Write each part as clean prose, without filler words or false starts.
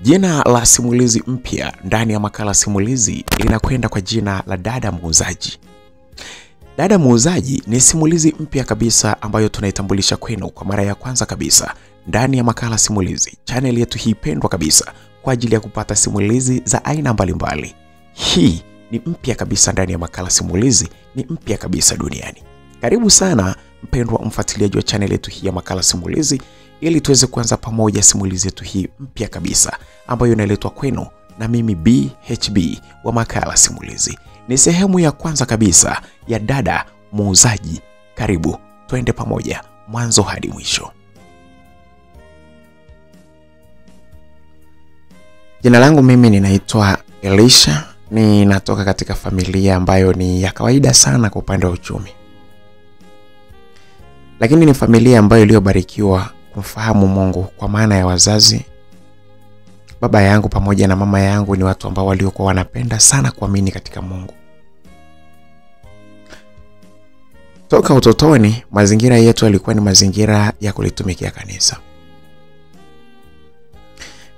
Jina la simulizi mpya ndani ya makala simulizi linakwenda kwa jina la Dada Muuzaji. Dada Muuzaji ni simulizi mpya kabisa ambayo tunaitambulisha kwenu kwa mara ya kwanza kabisa ndani ya makala simulizi, channel yetu hii pendwa kabisa kwa ajili ya kupata simulizi za aina mbalimbali. Hii ni mpya kabisa ndani ya makala simulizi, ni mpya kabisa duniani. Karibu sana mpendwa mfuatiliaji wa channel yetu hii ya makala simulizi, ili tuweze kuanza pamoja simulizi yetu hii mpya kabisa ambayo inaletwa kwenu na mimi BHB wa makala simulizi. Ni sehemu ya kwanza kabisa ya Dada Muuzaji. Karibu twende pamoja mwanzo hadi mwisho. Jina langu mimi ninaitwa Elisha, ninatoka katika familia ambayo ni ya kawaida sana kwa upande wa uchumi. Lakini ni familia ambayo iliyobarikiwa kumfahamu Mungu, kwa maana ya wazazi. Baba yangu pamoja na mama yangu ni watu ambao waliokuwa wanapenda sana kuamini katika Mungu. Toka utotoni, mazingira yetu yalikuwa ni mazingira ya kulitumikia kanisa.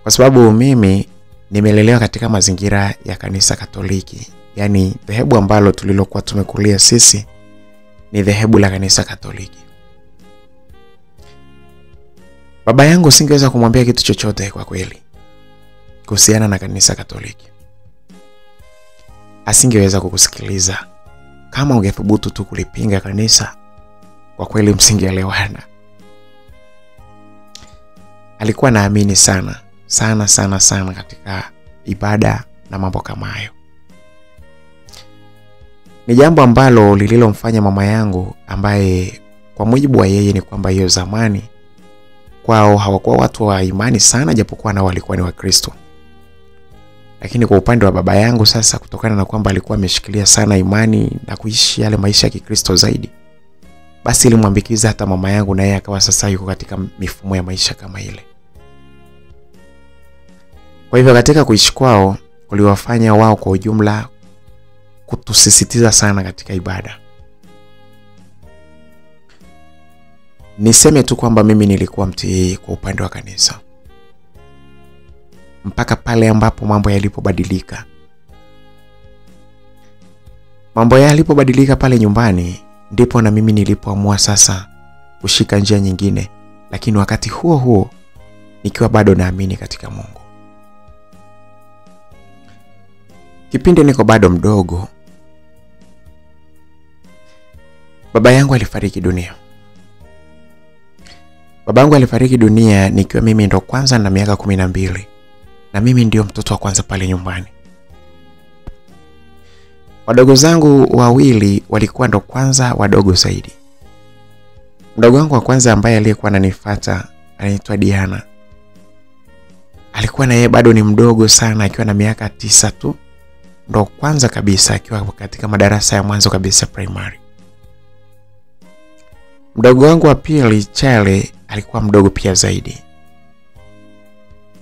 Kwa sababu mimi nimelelewa katika mazingira ya kanisa Katoliki, yani dhehebu ambalo tulilokuwa tumekulia sisi ni dhehebu la kanisa Katoliki. Baba yangu singeweza kumwambia kitu chochote kwa kweli kuhusiana na kanisa Katoliki. Asingeweza kukusikiliza. Kama ungethubutu tu kulipinga kanisa, kwa kweli msingeelewana. Alikuwa naamini sana katika ibada na mambo kama hayo. Ni jambo ambalo lililomfanya mama yangu, ambaye kwa mujibu wa yeye ni kwamba hiyo zamani kwao hawakuwa watu wa imani sana, japokuwa nao walikuwa ni Wakristo. Lakini kwa upande wa baba yangu sasa, kutokana na kwamba alikuwa ameshikilia sana imani na kuishi yale maisha ya Kikristo zaidi, basi ilimwambikiza hata mama yangu, na yeye akawa sasa yuko katika mifumo ya maisha kama ile. Kwa hivyo katika kuishi kwao kuliwafanya wao kwa ujumla kutusisitiza sana katika ibada. Niseme tu kwamba mimi nilikuwa mtii kwa upande wa kanisa, mpaka pale ambapo mambo yalipobadilika. Mambo yalipobadilika pale nyumbani, ndipo na mimi nilipoamua sasa kushika njia nyingine, lakini wakati huo huo nikiwa bado naamini katika Mungu. Kipindi niko bado mdogo, baba yangu alifariki dunia. Babangu alifariki dunia nikiwa mimi ndo kwanza na miaka 12, na mimi ndio mtoto wa kwanza pale nyumbani. Wadogo zangu wawili walikuwa ndo kwanza wadogo zaidi. Mdogo wangu wa kwanza ambaye aliyekuwa ananifuata anaitwa Diana. Alikuwa na yeye bado ni mdogo sana, akiwa na miaka 9 tu, ndo kwanza kabisa akiwa katika madarasa ya mwanzo kabisa primary. Mdogo wangu wa pili Charlie alikuwa mdogo pia zaidi.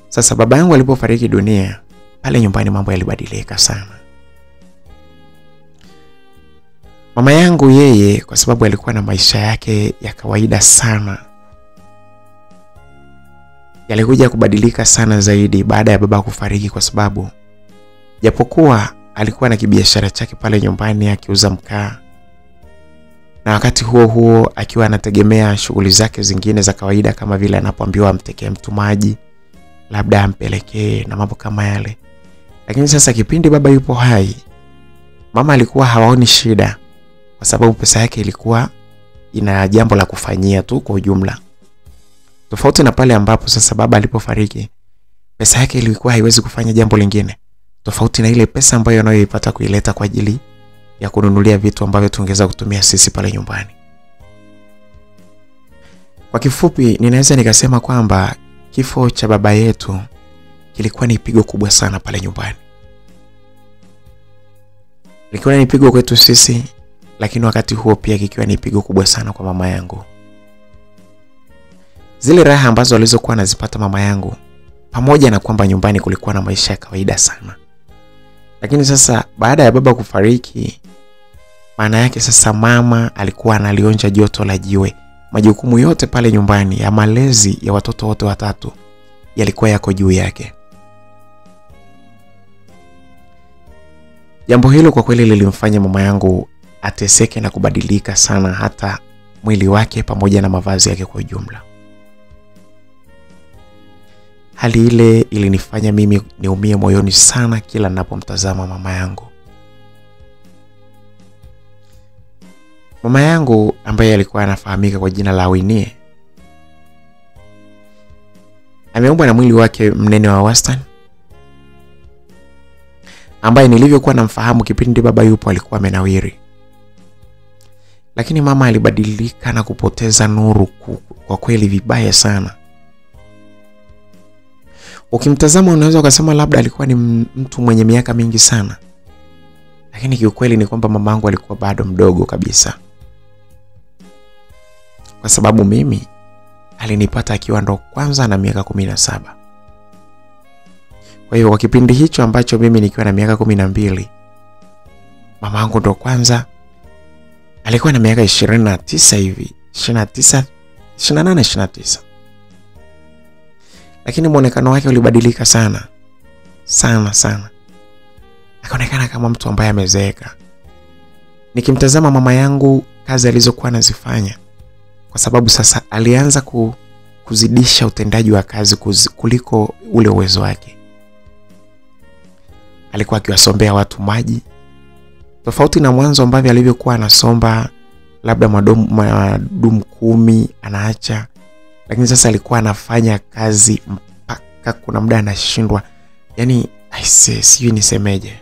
Sasa baba yangu alipofariki dunia, pale nyumbani mambo yalibadilika sana. Mama yangu yeye, kwa sababu alikuwa na maisha yake ya kawaida sana, yalikuja kubadilika sana zaidi baada ya baba kufariki, kwa sababu japokuwa alikuwa na kibiashara chake pale nyumbani akiuza mkaa, na wakati huo huo akiwa anategemea shughuli zake zingine za kawaida, kama vile anapoambiwa amtekee mtu maji, labda ampelekee na mambo kama yale. Lakini sasa kipindi baba yupo hai, mama alikuwa hawaoni shida, kwa sababu pesa yake ilikuwa ina jambo la kufanyia tu kwa ujumla. Tofauti na pale ambapo sasa baba alipofariki, pesa yake ilikuwa haiwezi kufanya jambo lingine tofauti na ile pesa ambayo anayoipata kuileta kwa ajili ya kununulia vitu ambavyo tungeweza kutumia sisi pale nyumbani. Kwa kifupi, ninaweza nikasema kwamba kifo cha baba yetu kilikuwa ni pigo kubwa sana pale nyumbani. Kilikuwa ni pigo kwetu sisi, lakini wakati huo pia kikiwa ni pigo kubwa sana kwa mama yangu. Zile raha ambazo alizokuwa anazipata mama yangu, pamoja na kwamba nyumbani kulikuwa na maisha ya kawaida sana, lakini sasa baada ya baba kufariki, maana yake sasa mama alikuwa analionja joto la jiwe. Majukumu yote pale nyumbani ya malezi ya watoto wote watatu yalikuwa yako juu yake. Jambo hilo kwa kweli lilimfanya mama yangu ateseke na kubadilika sana, hata mwili wake pamoja na mavazi yake kwa ujumla. Hali ile ilinifanya mimi niumie moyoni sana kila ninapomtazama mama yangu. Mama yangu ambaye alikuwa anafahamika kwa jina la Winnie, ameumbwa na mwili wake mnene wa wastani, ambaye nilivyokuwa namfahamu kipindi baba yupo alikuwa amenawiri. Lakini mama alibadilika na kupoteza nuru kwa kweli vibaya sana. Ukimtazama unaweza ukasema labda alikuwa ni mtu mwenye miaka mingi sana, lakini kiukweli ni kwamba mamangu alikuwa bado mdogo kabisa. Kwa sababu mimi alinipata akiwa ndo kwanza na miaka 17. Kwa hiyo kwa kipindi hicho ambacho mimi nikiwa na miaka 12, mamangu ndo kwanza alikuwa na miaka 29 hivi, 29, 28, 29. Lakini muonekano wake ulibadilika sana. Sana sana. Akaonekana kama mtu ambaye amezeeka. Nikimtazama mama yangu kazi alizokuwa anazifanya, kwa sababu sasa alianza kuzidisha utendaji wa kazi kuliko ule uwezo wake. Alikuwa akiwasombea watu maji, tofauti na mwanzo ambavyo alivyokuwa anasomba labda madumu 10 anaacha. Lakini sasa alikuwa anafanya kazi mpaka kuna muda anashindwa. Yaani sijui nisemeje.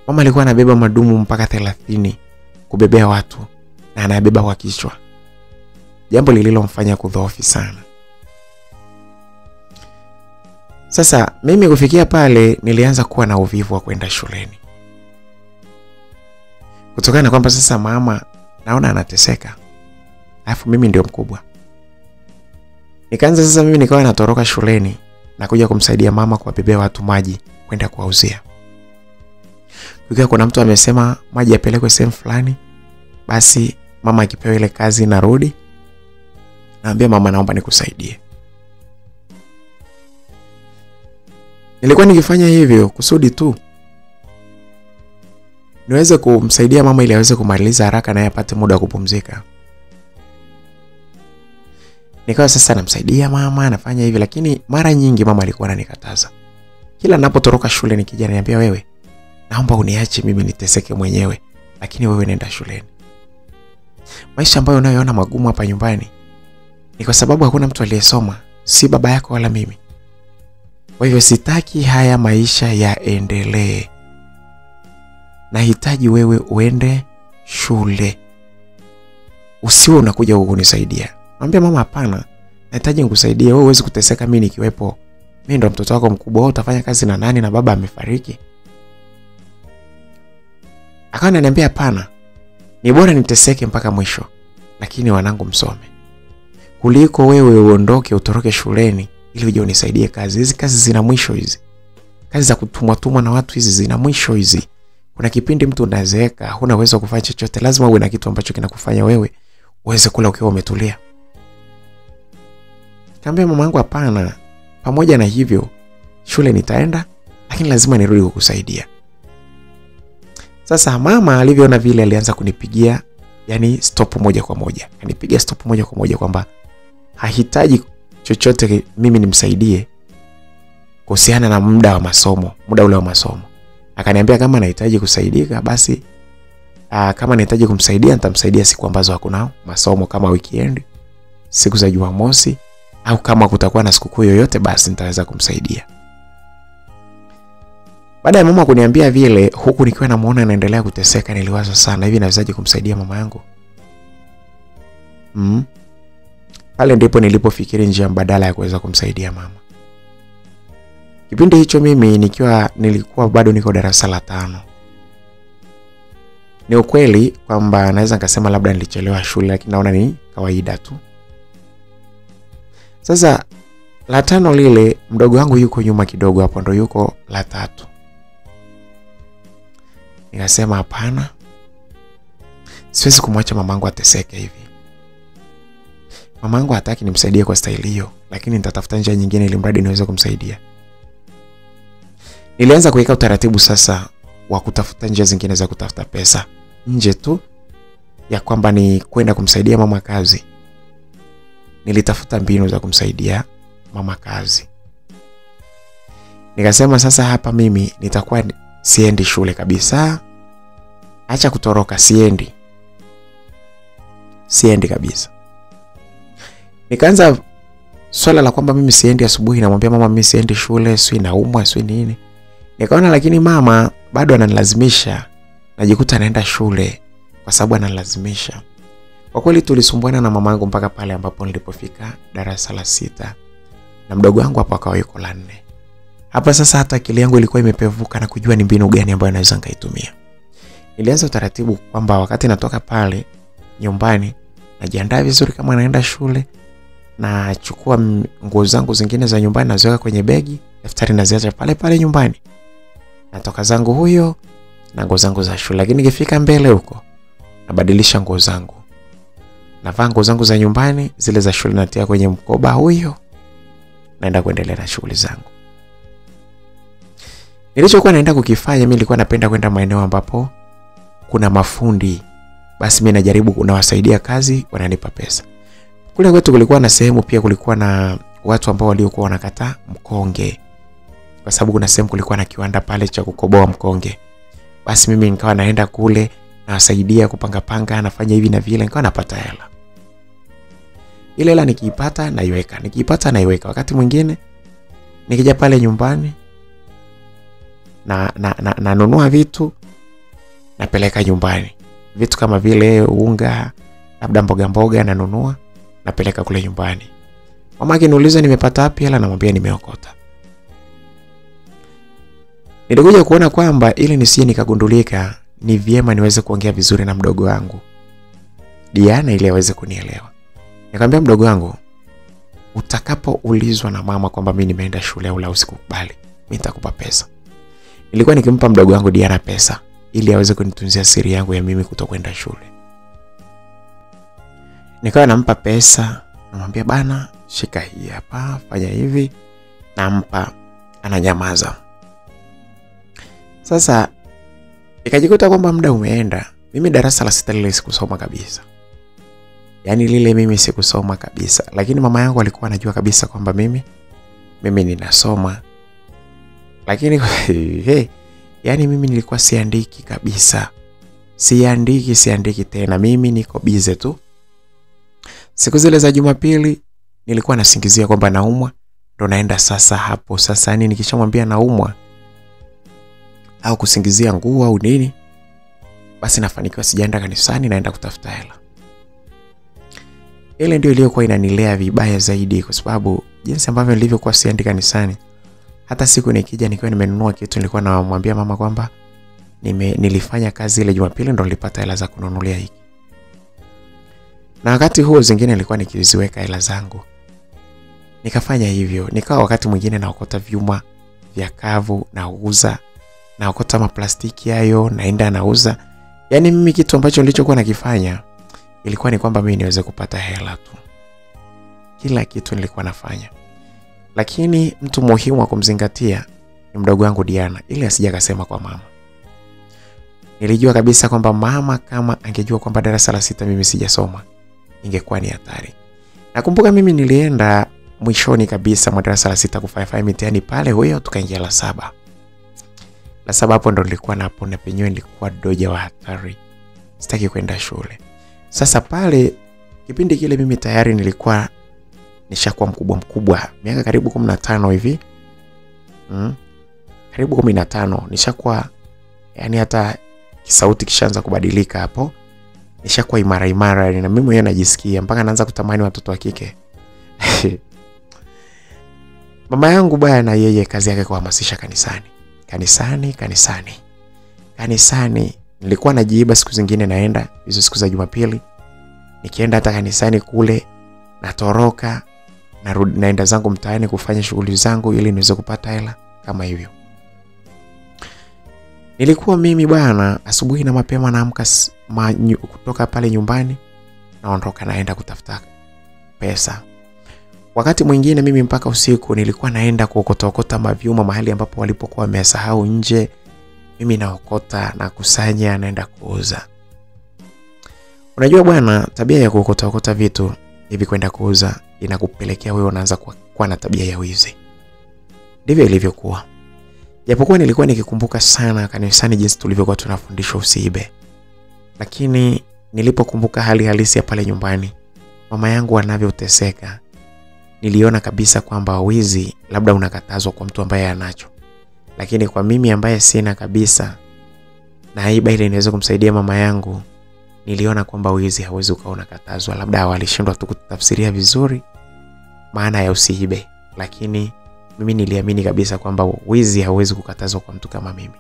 Mama alikuwa anabeba madumu mpaka 30 kubebea watu, na anabeba kwa kichwa. Jambo lililomfanya kudhoofi sana. Sasa mimi kufikia pale nilianza kuwa na uvivu wa kwenda shuleni. Kutokana na kwamba sasa mama naona anateseka, alafu mimi ndio mkubwa. Nikaanza sasa mimi nikawa natoroka shuleni na kuja kumsaidia mama kuwabebea watu maji kwenda kuwauzia. Kukiwa kuna mtu amesema maji yapelekwe sehemu fulani, basi mama akipewa ile kazi narudi, naambia mama naomba nikusaidie. Nilikuwa nikifanya hivyo kusudi tu niweze kumsaidia mama ili aweze kumaliza haraka na apate muda wa kupumzika. Nikawa sasa namsaidia mama, nafanya hivi, lakini mara nyingi mama alikuwa ananikataza. Kila ninapotoroka shule nikija ananiambia, wewe naomba uniache mimi niteseke mwenyewe, lakini wewe nenda shuleni. Maisha ambayo unayoona magumu hapa nyumbani ni kwa sababu hakuna mtu aliyesoma, si baba yako wala mimi. Kwa hivyo sitaki haya maisha yaendelee. Nahitaji wewe uende shule. Usiwe unakuja huku kunisaidia. Mwambie mama hapana, nahitaji nikusaidie, wewe huwezi kuteseka mimi nikiwepo. Mimi ndo mtoto wako mkubwa, wewe utafanya kazi na nani na baba amefariki? Akawa ananiambia hapana, ni bora niteseke mpaka mwisho, lakini wanangu msome, kuliko wewe uondoke utoroke shuleni ili uje unisaidie kazi. Hizi kazi zina mwisho hizi. Kazi za kutumwa na watu hizi zina mwisho hizi. Kuna kipindi mtu unazeeka, huna uwezo wa kufanya chochote, lazima uwe na kitu ambacho kinakufanya wewe uweze kula ukiwa umetulia. Kaambia mamangu hapana, pamoja na hivyo shule nitaenda, lakini lazima nirudi kukusaidia. Sasa mama alivyoona vile alianza kunipigia, yani stop moja kwa moja. Anipigia stop moja kwa moja kwamba hahitaji chochote mimi nimsaidie kuhusiana na muda wa masomo, muda ule wa masomo. Akaniambia kama nahitaji kusaidika basi kama nahitaji kumsaidia nitamsaidia siku ambazo hakuna masomo, kama weekend, siku za Jumamosi, au kama kutakuwa na sikukuu yoyote basi nitaweza kumsaidia. Baada ya mama kuniambia vile, huku nikiwa namuona anaendelea kuteseka, niliwaza sana, hivi nawezaje kumsaidia mama yangu? Pale ndipo nilipofikiri njia mbadala ya kuweza kumsaidia mama. Kipindi hicho mimi nilikuwa bado niko darasa la 5. Ni ukweli kwamba naweza nikasema labda nilichelewa shule, lakini naona ni kawaida tu. Sasa la 5 lile, mdogo wangu yuko nyuma kidogo, hapo ndo yuko la 3. Nikasema hapana, siwezi kumwacha mamangu ateseke hivi. Mamangu hataki nimsaidie kwa staili hiyo, lakini nitatafuta njia nyingine ili mradi niweze kumsaidia. Nilianza kuweka utaratibu sasa wa kutafuta njia zingine za kutafuta pesa nje tu ya kwamba ni kwenda kumsaidia mama kazi. Nilitafuta mbinu za kumsaidia mama kazi. Nikasema sasa hapa mimi nitakuwa siendi shule kabisa. Acha kutoroka, siendi kabisa. Nikaanza swala la kwamba mimi siendi asubuhi, namwambia mama mimi siendi shule, sio naumwa, sio nini. Nikaona lakini mama bado ananilazimisha, najikuta naenda shule kwa sababu ananilazimisha. Kwa kweli tulisumbuana na mamangu mpaka pale ambapo nilipofika darasa la 6 na mdogo wangu hapo akawa yuko la 4. Hapa sasa hata akili yangu ilikuwa imepevuka na kujua ni mbinu gani ambayo naweza ngaitumia. Nilianza utaratibu kwamba wakati natoka pale nyumbani najiandaa vizuri kama naenda shule, na chukua nguo zangu zingine za nyumbani naziweka kwenye begi, daftari naziacha pale pale nyumbani. Natoka zangu huyo na nguo zangu za shule, lakini nikifika mbele huko nabadilisha nguo zangu. Navaa nguo zangu za nyumbani, zile za shule natia kwenye mkoba huyo, naenda kuendelea na shughuli zangu. Nilichokuwa naenda kukifanya, mimi nilikuwa napenda kwenda maeneo ambapo kuna mafundi. Basi mimi najaribu kunawasaidia kazi, wananipa pesa. Kule kwetu kulikuwa na sehemu pia kulikuwa na watu ambao waliokuwa wanakata mkonge. Kwa sababu kuna sehemu kulikuwa na kiwanda pale cha kukoboa mkonge. Basi mimi nikawa naenda kule nawasaidia kupanga, nafanya hivi na vile, nikawa napata hela. Ile hela nikiipata naiweka. Wakati mwingine nikija pale nyumbani na nunua vitu napeleka nyumbani. Vitu kama vile unga, labda mboga nanunua napeleka kule nyumbani. Mama akiniuliza nimepata wapi hela, namwambia nimeokota. Nilikuja kuona kwamba ili nisije nikagundulika, ni vyema niweze kuongea vizuri na mdogo wangu Diana ili aweze kunielewa. Nikamwambia mdogo wangu, utakapoulizwa na mama kwamba mimi nimeenda shule au la, usikubali, mimi nitakupa pesa. Nilikuwa nikimpa mdogo wangu Diana pesa ili aweze kunitunzia siri yangu ya mimi kutokwenda shule. Nikawa nampa pesa, namwambia bana, shika hii hapa, fanya hivi, nampa, ananyamaza. Sasa nikajikuta kwamba muda umeenda. Mimi darasa la 6 lile sikusoma kabisa. Yaani lile mimi sikusoma kabisa, lakini mama yangu alikuwa anajua kabisa kwamba mimi ninasoma. Lakini yaani mimi nilikuwa siandiki kabisa. Siandiki tena, mimi niko busy tu. Siku zile za Jumapili nilikuwa nasingizia kwamba naumwa, ndo naenda sasa hapo. Sasa yani nikishamwambia naumwa au kusingizia nguo au nini, basi nafanikiwa sijaenda kanisani, naenda kutafuta hela. Ile ndio iliyokuwa inanilea vibaya zaidi, kwa sababu jinsi ambavyo nilivyokuwa siendi kanisani, hata siku nikija nikiwa nimenunua kitu nilikuwa namwambia mama kwamba nilifanya kazi ile Jumapili ndo nilipata hela za kununulia hiki. Na wakati huo zingine nilikuwa nikiziweka hela zangu. Nikafanya hivyo. Nikawa wakati mwingine naokota vyuma vya kavu nauza, naokota maplastiki hayo naenda nauza. Yaani mimi kitu ambacho nilichokuwa nakifanya ilikuwa ni kwamba mimi niweze kupata hela tu. Kila kitu nilikuwa nafanya. Lakini mtu muhimu wa kumzingatia ni mdogo wangu Diana, ili asije akasema kwa mama. Nilijua kabisa kwamba mama kama angejua kwamba darasa la 6 mimi sijasoma, ingekuwa ni hatari. Nakumbuka mimi nilienda mwishoni kabisa mwa darasa la 6 kufanya mitihani pale, huyo tukaingia la 7. La 7 hapo ndo nilikuwa napo na penyewe nilikuwa doja wa hatari. Sitaki kwenda shule. Sasa pale kipindi kile mimi tayari nilikuwa nishakuwa mkubwa. Miaka karibu 15 hivi. Karibu 15 nishakuwa, yani hata kisauti kishaanza kubadilika hapo. Nishakuwa imara yani, na mimi mwenyewe najisikia mpaka naanza kutamani watoto wa kike. Mama yangu bwana, yeye kazi yake kuhamasisha kanisani. Nilikuwa najiiba siku zingine naenda hizo siku za Jumapili. Nikienda hata kanisani kule natoroka, narudi naenda zangu mtaani kufanya shughuli zangu ili niweze kupata hela kama hivyo. Nilikuwa mimi bwana asubuhi na mapema naamka kutoka pale nyumbani, naondoka naenda kutafuta pesa. Wakati mwingine mimi mpaka usiku nilikuwa naenda kuokota mavyuma mahali ambapo walipokuwa wamesahau nje. mimi naokota na kusanya naenda kuuza. Unajua bwana, tabia ya kuokota vitu hivi kwenda kuuza inakupelekea wewe unaanza kuwa na tabia ya wizi. Ndivyo ilivyokuwa. Japokuwa nilikuwa nikikumbuka sana kanisani jinsi tulivyokuwa tunafundishwa usiibe. Lakini nilipokumbuka hali halisi ya pale nyumbani, mama yangu anavyoteseka, niliona kabisa kwamba wizi labda unakatazwa kwa mtu ambaye anacho. Lakini kwa mimi ambaye sina kabisa, na haiba ile inaweza kumsaidia mama yangu, niliona kwamba wizi hauwezi ukaona katazwa. Labda walishindwa tu kutafsiria vizuri maana ya usiibe. Lakini mimi niliamini kabisa kwamba wizi hauwezi kukatazwa kwa mtu kama mimi.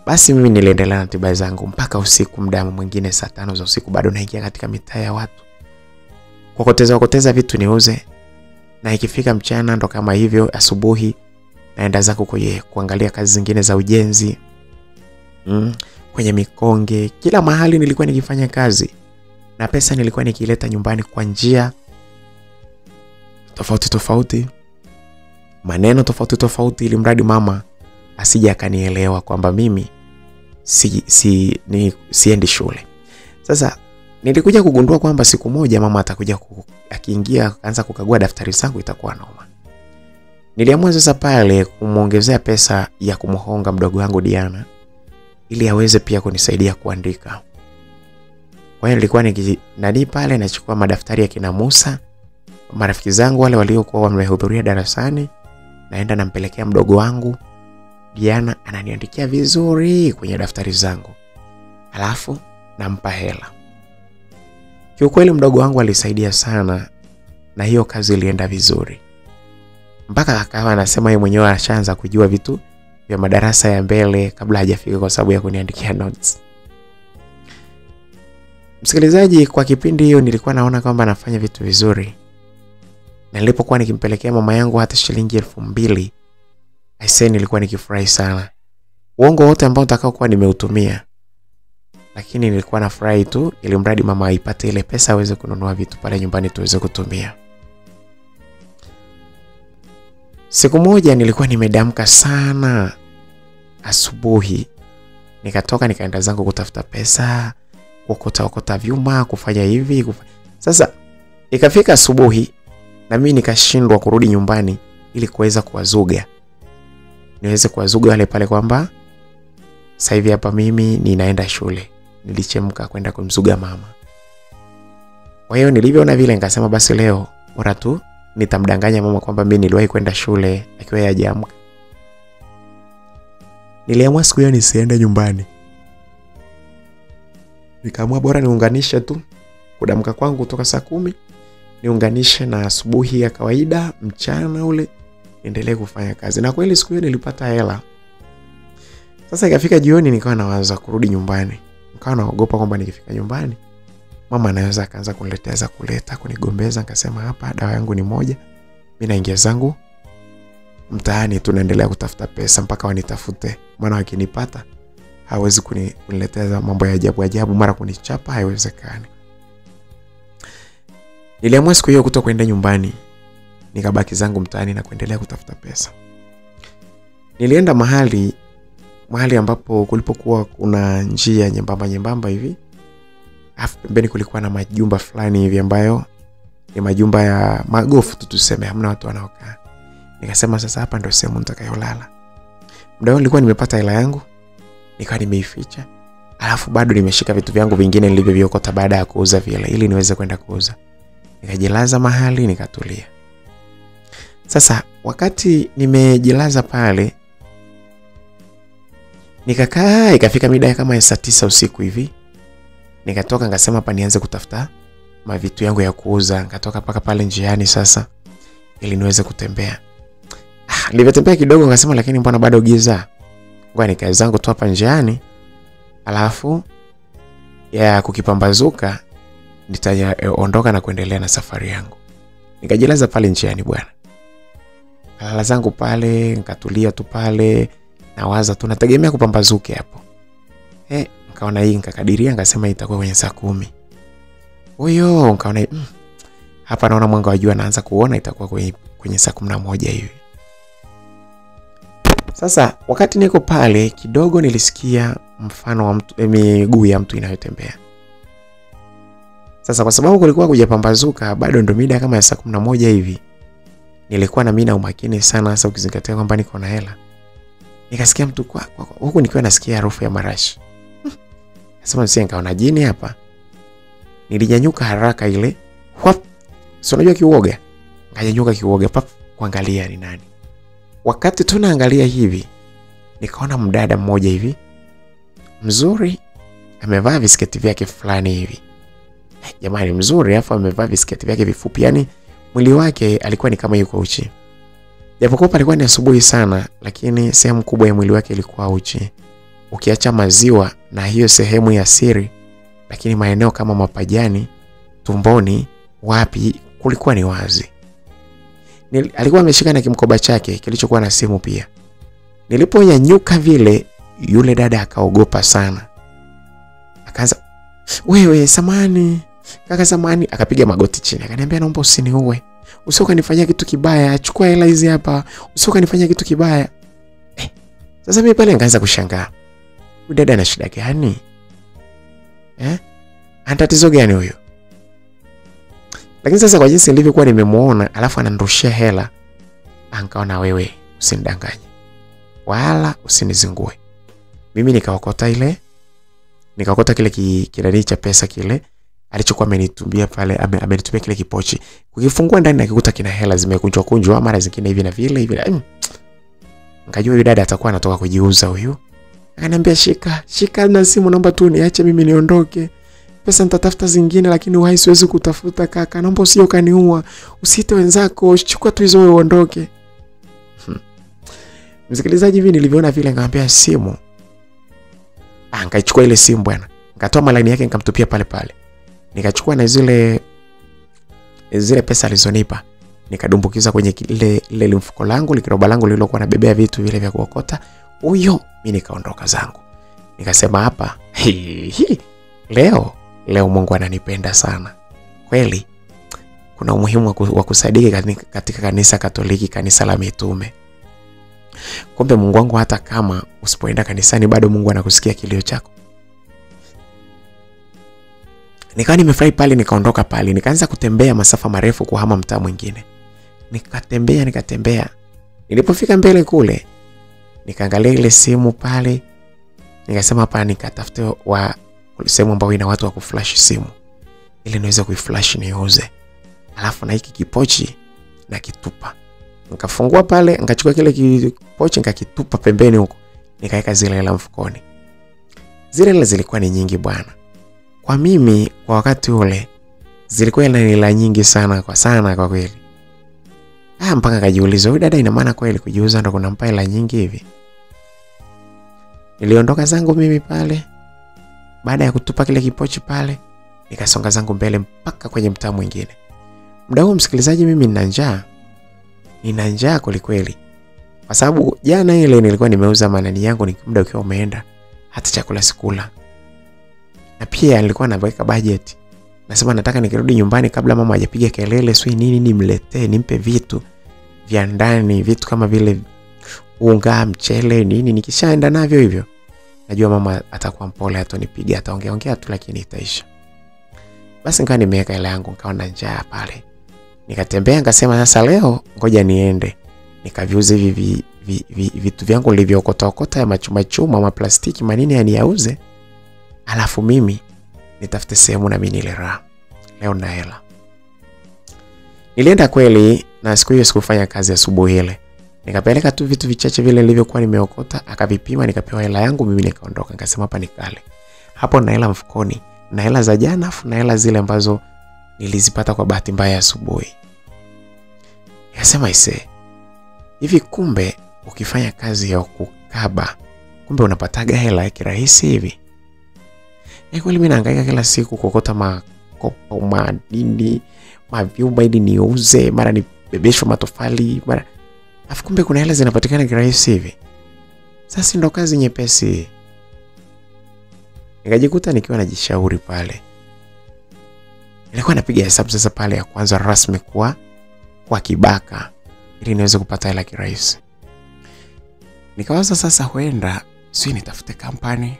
Basi mimi niliendelea na tiba zangu mpaka usiku, muda mwingine saa 5 za usiku bado naingia katika mitaa ya watu. Kukoteza vitu niuze. Na ikifika mchana ndo kama hivyo, asubuhi naenda zako kuangalia kazi zingine za ujenzi. Kwenye mikonge, kila mahali nilikuwa nikifanya kazi. Na pesa nilikuwa nikileta nyumbani kwa njia tofauti. Maneno tofauti ili mradi mama asije akanielewa kwamba mimi siendi shule. Sasa nilikuja kugundua kwamba siku moja mama atakuja akiingia akaanza kukagua daftari zangu itakuwa noma. Niliamua sasa pale kumuongezea pesa ya kumhonga mdogo wangu Diana ili aweze pia kunisaidia kuandika. Kwa hiyo nilikuwa nani pale nachukua madaftari ya kina Musa, marafiki zangu wale waliokuwa wamehudhuria darasani, naenda nampelekea mdogo wangu Diana, ananiandikia vizuri kwenye daftari zangu. Alafu nampa hela. Kiukweli mdogo wangu alisaidia sana na hiyo kazi ilienda vizuri. Mpaka akawa anasema yeye mwenyewe ashaanza kujua vitu vya madarasa ya mbele kabla hajafika kwa sababu ya kuniandikia notes. Msikilizaji, kwa kipindi hiyo nilikuwa naona kwamba nafanya vitu vizuri. Na nilipokuwa nikimpelekea mama yangu hata shilingi 2000, aisee nilikuwa nikifurahi sana. Uongo wote ambao nitakao kuwa nimeutumia, lakini nilikuwa nafurahi tu ili mradi mama aipate ile pesa aweze kununua vitu pale nyumbani tuweze kutumia. Siku moja nilikuwa nimedamka sana asubuhi. Nikatoka nikaenda zangu kutafuta pesa, kuokota vyuma, kufanya hivi. Sasa ikafika asubuhi na mimi nikashindwa kurudi nyumbani ili kuweza kuwazuga. Niweze kuwazuga wale pale kwamba sasa hivi hapa mimi ninaenda shule. Nilichemka kwenda kumzuga mama. Kwa hiyo nilivyoona vile nikasema basi leo bora tu nitamdanganya mama kwamba mimi niliwahi kwenda shule akiwa hajaamka. Niliamua siku hiyo nisiende nyumbani. Nikaamua bora niunganishe tu kudamka kwangu kutoka saa 10 niunganishe na asubuhi ya kawaida, mchana ule niendelee kufanya kazi. Na kweli siku hiyo nilipata hela. Sasa ikafika jioni nikawa nawaza kurudi nyumbani. Nikawa naogopa kwamba nikifika nyumbani mama anaweza akaanza kuniletea kuleta kunigombeza. Nikasema hapa dawa yangu ni moja. Mimi naingia zangu mtaani tunaendelea kutafuta pesa mpaka wanitafute. Maana wakinipata hawezi kuniletea mambo ya ajabu mara kunichapa, haiwezekani. Niliamua siku hiyo kutokwenda nyumbani. Nikabaki zangu mtaani na kuendelea kutafuta pesa. Nilienda mahali ambapo kulipokuwa kuna njia nyembamba hivi. Alafu pembeni kulikuwa na majumba fulani hivi ambayo ni majumba ya magofu tu tuseme, hamna watu wanaokaa. Nikasema sasa hapa ndio sehemu nitakayolala. Muda nilikuwa nimepata hela yangu, nikawa nimeificha. Alafu bado nimeshika vitu vyangu vingine nilivyoviokota baada ya kuuza vile ili niweze kwenda kuuza. Nikajilaza mahali nikatulia. Sasa wakati nimejilaza pale nikakaa, ikafika mida kama ya saa 9 usiku hivi. Nikatoka nikasema hapa nianze kutafuta mavitu yangu ya kuuza. Nikatoka paka pale njiani sasa ili niweze kutembea. Nilipotembea kidogo nikasema lakini mbona bado giza? Ngoja nikae zangu tu hapa njiani. Alafu ya kukipambazuka nitaondoka na kuendelea na safari yangu. Nikajilaza pale njiani bwana. Kalala zangu pale, nikatulia tu pale, nawaza tu nategemea kupambazuke hapo. Nikaona hii nikakadiria nikasema itakuwa kwenye saa 10. Huyo nikaona hapa naona mwanga wa jua naanza kuona itakuwa kwenye saa 11 hivi. Sasa wakati niko pale kidogo nilisikia mfano wa mtu, miguu ya mtu inayotembea. Sasa kwa sababu kulikuwa kujapambazuka, bado ndo mida kama ya saa 11 hivi. Nilikuwa na mimi na umakini sana, hasa ukizingatia kwamba niko na hela. Nikasikia mtu kwa huku nikiwa nasikia harufu ya marashi. Nasema sasa nikaona jini hapa. Nilinyanyuka haraka ile. Hop. Si unajua kiuoga? Nganyanyuka kiuoga pap kuangalia ni nani. Wakati tunaangalia hivi, nikaona mdada mmoja hivi. Mzuri, amevaa visketi vyake fulani hivi. Jamani mzuri, afa amevaa visketi vyake vifupi. Yaani mwili wake alikuwa ni kama yuko uchi. Japokuwa alikuwa ni asubuhi sana, lakini sehemu kubwa ya mwili wake ilikuwa uchi. Ukiacha maziwa na hiyo sehemu ya siri, lakini maeneo kama mapajani, tumboni, wapi kulikuwa ni wazi. Alikuwa ameshika na kimkoba chake kilichokuwa na simu pia. Niliponyanyuka vile, yule dada akaogopa sana. Akaanza, "Wewe samani, kaka samani." Akapiga magoti chini. Akaniambia, "Naomba usiniue. Usikanifanyia kitu kibaya. Chukua hela hizi hapa. Usikanifanyia kitu kibaya." Sasa mimi pale nikaanza kushangaa. Huyu dada ana shida gani? Ana tatizo gani huyo? Lakini sasa kwa jinsi nilivyokuwa nimemuona, alafu ananirushia hela, nikaona wewe usinidanganye. Wala usinizingue. Mimi nikaokota kile kidani cha pesa kile alichokuwa amenitumia pale, amenitumia kile kipochi. Kukifungua ndani nakikuta kina hela zimekunjwa mara zingine hivi na vile hivi. Nikajua huyu dada atakuwa anatoka kujiuza huyu. Akaniambia, shika na simu, naomba tu niache mimi niondoke. Pesa nitatafuta zingine, lakini uhai siwezi kutafuta kaka. Naomba usije ukaniua. Usiite wenzako, chukua tu hizo wewe uondoke. Msikilizaji, hivi nilivyoona vile nikamwambia simu. Nikachukua ile simu bwana. Nikatoa malani yake nikamtupia pale pale. Nikachukua na zile pesa alizonipa. Nikadumbukiza kwenye ile mfuko langu, likiroba langu lililokuwa nabebea vitu vile vya kuokota. Huyo mimi nikaondoka zangu. Nikasema hapa, leo Mungu ananipenda sana. Kweli kuna umuhimu wa kusadiki katika kanisa Katoliki, kanisa la mitume. Kumbe Mungu wangu, hata kama usipoenda kanisani bado Mungu anakusikia kilio chako. Nikawa nimefurahi pale, nikaondoka pale, nikaanza kutembea masafa marefu kuhama mtaa mwingine. Nikatembea. Nilipofika mbele kule, nikaangalia ile simu pale. Nikasema hapa nikatafute sehemu ambayo ina watu wa kuflash simu, ili niweze kuiflash niuze. Alafu na hiki kipochi na kitupa. Nikafungua pale, nikachukua kile kipochi nikakitupa pembeni huko. Nikaweka zile hela mfukoni. Zile hela zilikuwa ni nyingi bwana. Kwa mimi kwa wakati ule zilikuwa hela nyingi sana kwa kweli. Mpaka kajiuliza, huyu dada ina maana kweli kujiuza ndo kunampa hela nyingi hivi? Niliondoka zangu mimi pale. Baada ya kutupa kile kipochi pale, nikasonga zangu mbele mpaka kwenye mtaa mwingine. Muda huo msikilizaji, mimi nina njaa kweli. Kwa sababu jana ile nilikuwa nimeuza manani yangu, ni muda ukiwa umeenda, hata chakula sikula. Na pia nilikuwa naweka budget. Nasema nataka nikirudi nyumbani kabla mama hajapiga kelele sui nini nimletee, nimpe vitu vya ndani, vitu kama vile unga, mchele, nini, nikishaenda navyo hivyo. Najua mama atakuwa mpole, atonipiga, ataongea tu, lakini itaisha. Basi nikawa nimeweka hela yangu, nikawa na njaa pale. Nikatembea, nikasema sasa leo ngoja niende nikaviuze hivi vitu vyangu nilivyookota ya machuma, maplastiki, manini yaniyauze. Alafu mimi nitafute sehemu na mimi nile raha. Leo na hela. Nilienda kweli, na siku hiyo sikufanya kazi asubuhi ile. Nikapeleka tu vitu vichache vile nilivyokuwa nimeokota, akavipima, nikapewa hela yangu, mimi nikaondoka. Nikasema hapa nikale. Hapo na hela mfukoni, na hela za jana, na hela zile ambazo nilizipata kwa bahati mbaya asubuhi. Nikasema hivi kumbe ukifanya kazi ya kukaba, kumbe unapataga hela ya kirahisi hivi. Kweli mimi nahangaika kila siku kuokota makopo, madini, mavyuma ili niuze, mara nibebeshwe matofali, mara kumbe kuna hela zinapatikana kirahisi hivi. Sasa ndo kazi nyepesi. Nikajikuta nikiwa najishauri pale. Nilikuwa napiga hesabu sasa pale ya kwanza rasmi kwa kibaka ili niweze kupata hela kirahisi. Nikawaza sasa huenda sio nitafute kampani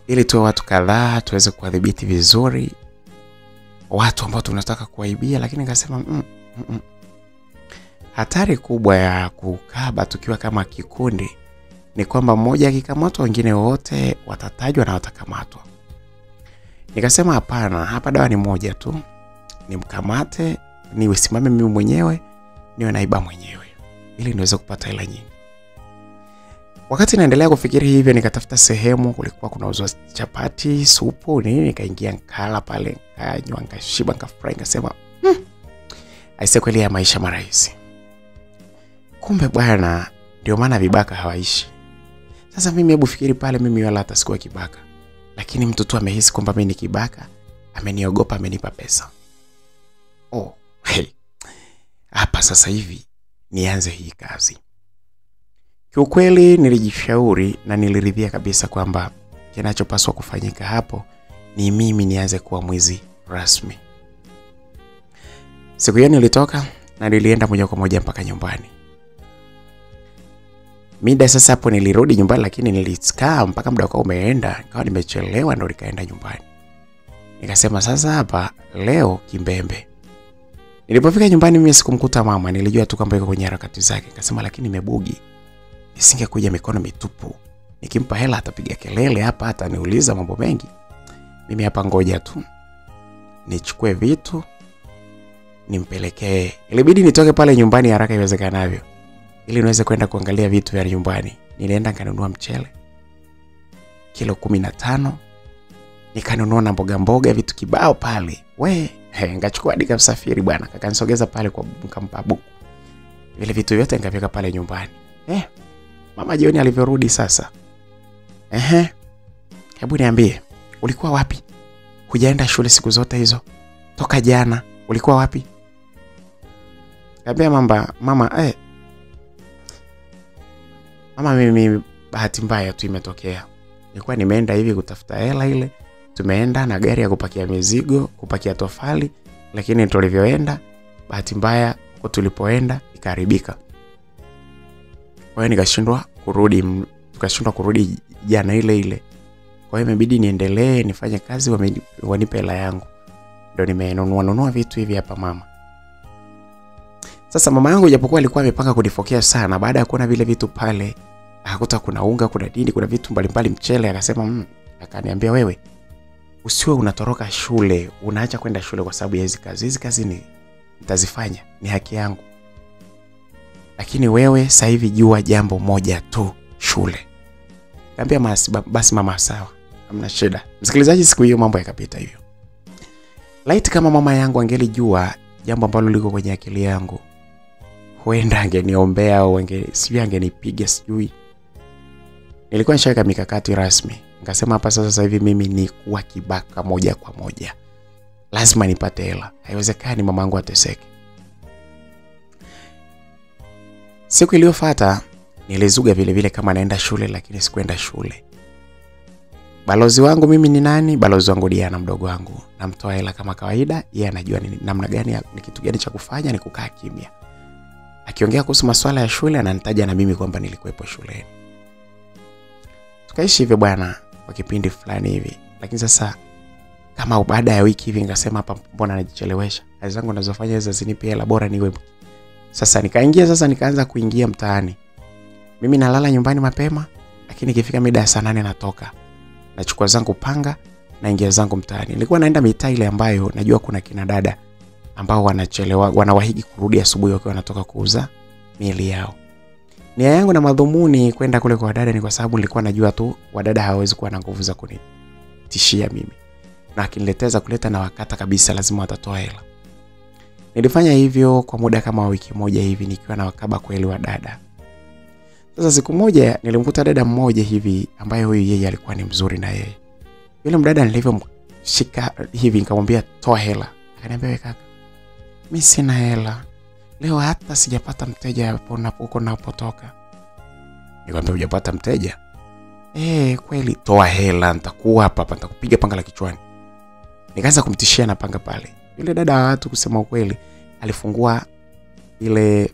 ili tuwe watu kadhaa tuweze kuwadhibiti vizuri watu ambao tunataka kuwaibia, lakini nikasema hatari kubwa ya kukaba tukiwa kama kikundi ni kwamba mmoja akikamatwa wengine wote watatajwa na watakamatwa. Nikasema hapana, hapa dawa ni moja tu. Nimkamate, nisimame mimi mwenyewe, niwe naiba mwenyewe ili niweze kupata hela nyingi. Wakati naendelea kufikiri hivyo, nikatafuta sehemu kulikuwa kunauzwa chapati, supu, nikaingia nikala pale, nikanywa, nikashiba, nikafurahi, nikasema aise kweli ya maisha marahisi. Kumbe bwana ndio maana vibaka hawaishi. Sasa mimi hebu fikiri pale, mimi wala hata sikuwa kibaka, lakini mtu tu amehisi kwamba mimi ni kibaka, ameniogopa, amenipa pesa. Hapa sasa hivi nianze hii kazi. Kiukweli nilijishauri na niliridhia kabisa kwamba kinachopaswa kufanyika hapo ni mimi nianze kuwa mwizi rasmi. Siku hiyo nilitoka na nilienda moja kwa moja mpaka nyumbani. Mida sasa hapo nilirudi nyumbani, lakini nilikaa mpaka muda wako umeenda, nikawa nimechelewa ndo nikaenda nyumbani. Nikasema sasa hapa leo kimbembe. Nilipofika nyumbani mimi sikumkuta mama, nilijua tu kwamba yuko kwenye harakati zake. Nikasema lakini nimebugi. Nisingekuja mikono mitupu. Nikimpa hela atapiga kelele hapa, ataniuliza mambo mengi. Mimi hapa ngoja tu nichukue vitu nimpelekee. Ilibidi nitoke pale nyumbani haraka iwezekanavyo ili niweze kwenda kuangalia vitu vya nyumbani. Nilienda nikanunua mchele kilo 15, nikanunua na mboga vitu kibao pale. Ngachukua hadi usafiri bwana, kakanisogeza pale kwa mkampa buku. Vile vitu vyote nikaweka pale nyumbani. Mama jioni alivyorudi sasa. Hebu niambie, ulikuwa wapi? Hujaenda shule siku zote hizo? Toka jana, ulikuwa wapi? Kaambia mama, mama mimi bahati mbaya tu imetokea. Nilikuwa nimeenda hivi kutafuta hela ile. Tumeenda na gari ya kupakia mizigo, kupakia tofali, lakini tulivyoenda bahati mbaya huko tulipoenda ikaharibika. Kwa hiyo tukashindwa kurudi jana ile. Kwa hiyo imebidi niendelee nifanye kazi, wanipe hela yangu. Ndio nimenunua vitu hivi hapa mama. Sasa mama yangu japokuwa alikuwa amepanga kunifokea sana, baada ya kuona vile vitu pale, akakuta kuna unga, kuna dini, kuna vitu mbalimbali, mchele, akasema akaniambia wewe usiwe unatoroka shule, unaacha kwenda shule kwa sababu ya hizi kazi. Hizi kazi nitazifanya, ni haki yangu. Lakini wewe sasa hivi jua jambo moja tu, shule. Niambia basi mama sawa, hamna shida. Msikilizaji, siku hiyo mambo yakapita hivyo. Laiti kama mama yangu angelijua jambo ambalo liko kwenye akili yangu, huenda angeniombea au angenipiga sijui. Nilikuwa nishaweka mikakati rasmi. Nikasema hapa sasa hivi mimi ni kuwa kibaka moja kwa moja. Lazima nipate hela. Haiwezekani mamangu ateseke. Siku iliyofuata nilizuga vile kama naenda shule, lakini sikuenda shule. Balozi wangu mimi ni nani? Balozi wangu Diana, mdogo wangu. Namtoa hela kama kawaida, yeye anajua ni namna gani, ni kitu gani cha kufanya, ni kukaa kimya. Akiongea kuhusu masuala ya shule ananitaja na mimi kwamba nilikuwepo shuleni. Tukaishi hivyo bwana kwa kipindi fulani hivi. Lakini sasa kama baada ya wiki hivi nikasema hapa mbona najichelewesha? Kazi zangu ninazofanya hizo zinipe hela, bora niwe. Sasa nikaanza kuingia mtaani. Mimi nalala nyumbani mapema, lakini ikifika mida ya saa 8 natoka. Nachukua zangu panga na ingia zangu mtaani. Nilikuwa naenda mitaa ile ambayo najua kuna kina dada ambao wanachelewa, wanawahigi kurudi asubuhi wakiwa wanatoka kuuza miili yao. Nia yangu na madhumuni kwenda kule kwa dada ni kwa sababu nilikuwa najua tu wadada hawawezi kuwa na nguvu za kunitishia mimi. Na akinileteza kuleta na wakata kabisa lazima watatoa hela. Nilifanya hivyo kwa muda kama wiki moja hivi nikiwa na wakaba kweli wa dada. Sasa siku moja nilimkuta dada mmoja hivi ambaye huyu yeye alikuwa ni mzuri na yeye. Yule mdada nilivyomshika hivi nikamwambia toa hela. Akaniambia wewe kaka, mimi sina hela. Leo hata sijapata mteja hapo napotoka. Nikamwambia hujapata mteja? Kweli, toa hela nitakuwa hapa nitakupiga panga la kichwani. Nikaanza kumtishia na panga pale. Yule dada wa watu kusema ukweli alifungua ile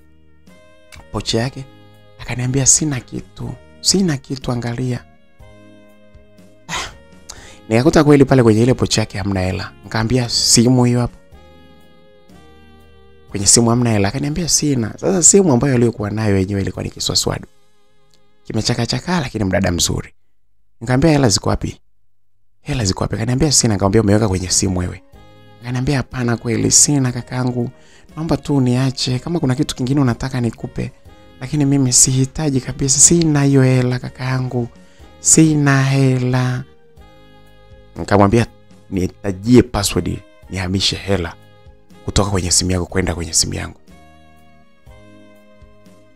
pochi yake Akaniambia sina kitu angalia. Nikakuta kweli pale kwenye ile pochi yake hamna hela. Nikamwambia simu hiyo hapo. Kwenye simu hamna hela. Akaniambia sina. Sasa simu ambayo aliyokuwa nayo yenyewe ilikuwa ni kiswaswadu. Kimechaka lakini mdada mzuri. Nikamwambia hela ziko wapi? Akaniambia sina. Nikamwambia umeweka kwenye simu wewe. Akaniambia hapana kweli sina kakaangu. Naomba tu niache, kama kuna kitu kingine unataka nikupe. Lakini mimi sihitaji kabisa, sina hiyo hela kakaangu. Sina hela. Nikamwambia nitajie password nihamishe hela kutoka kwenye simu yako kwenda kwenye simu yangu.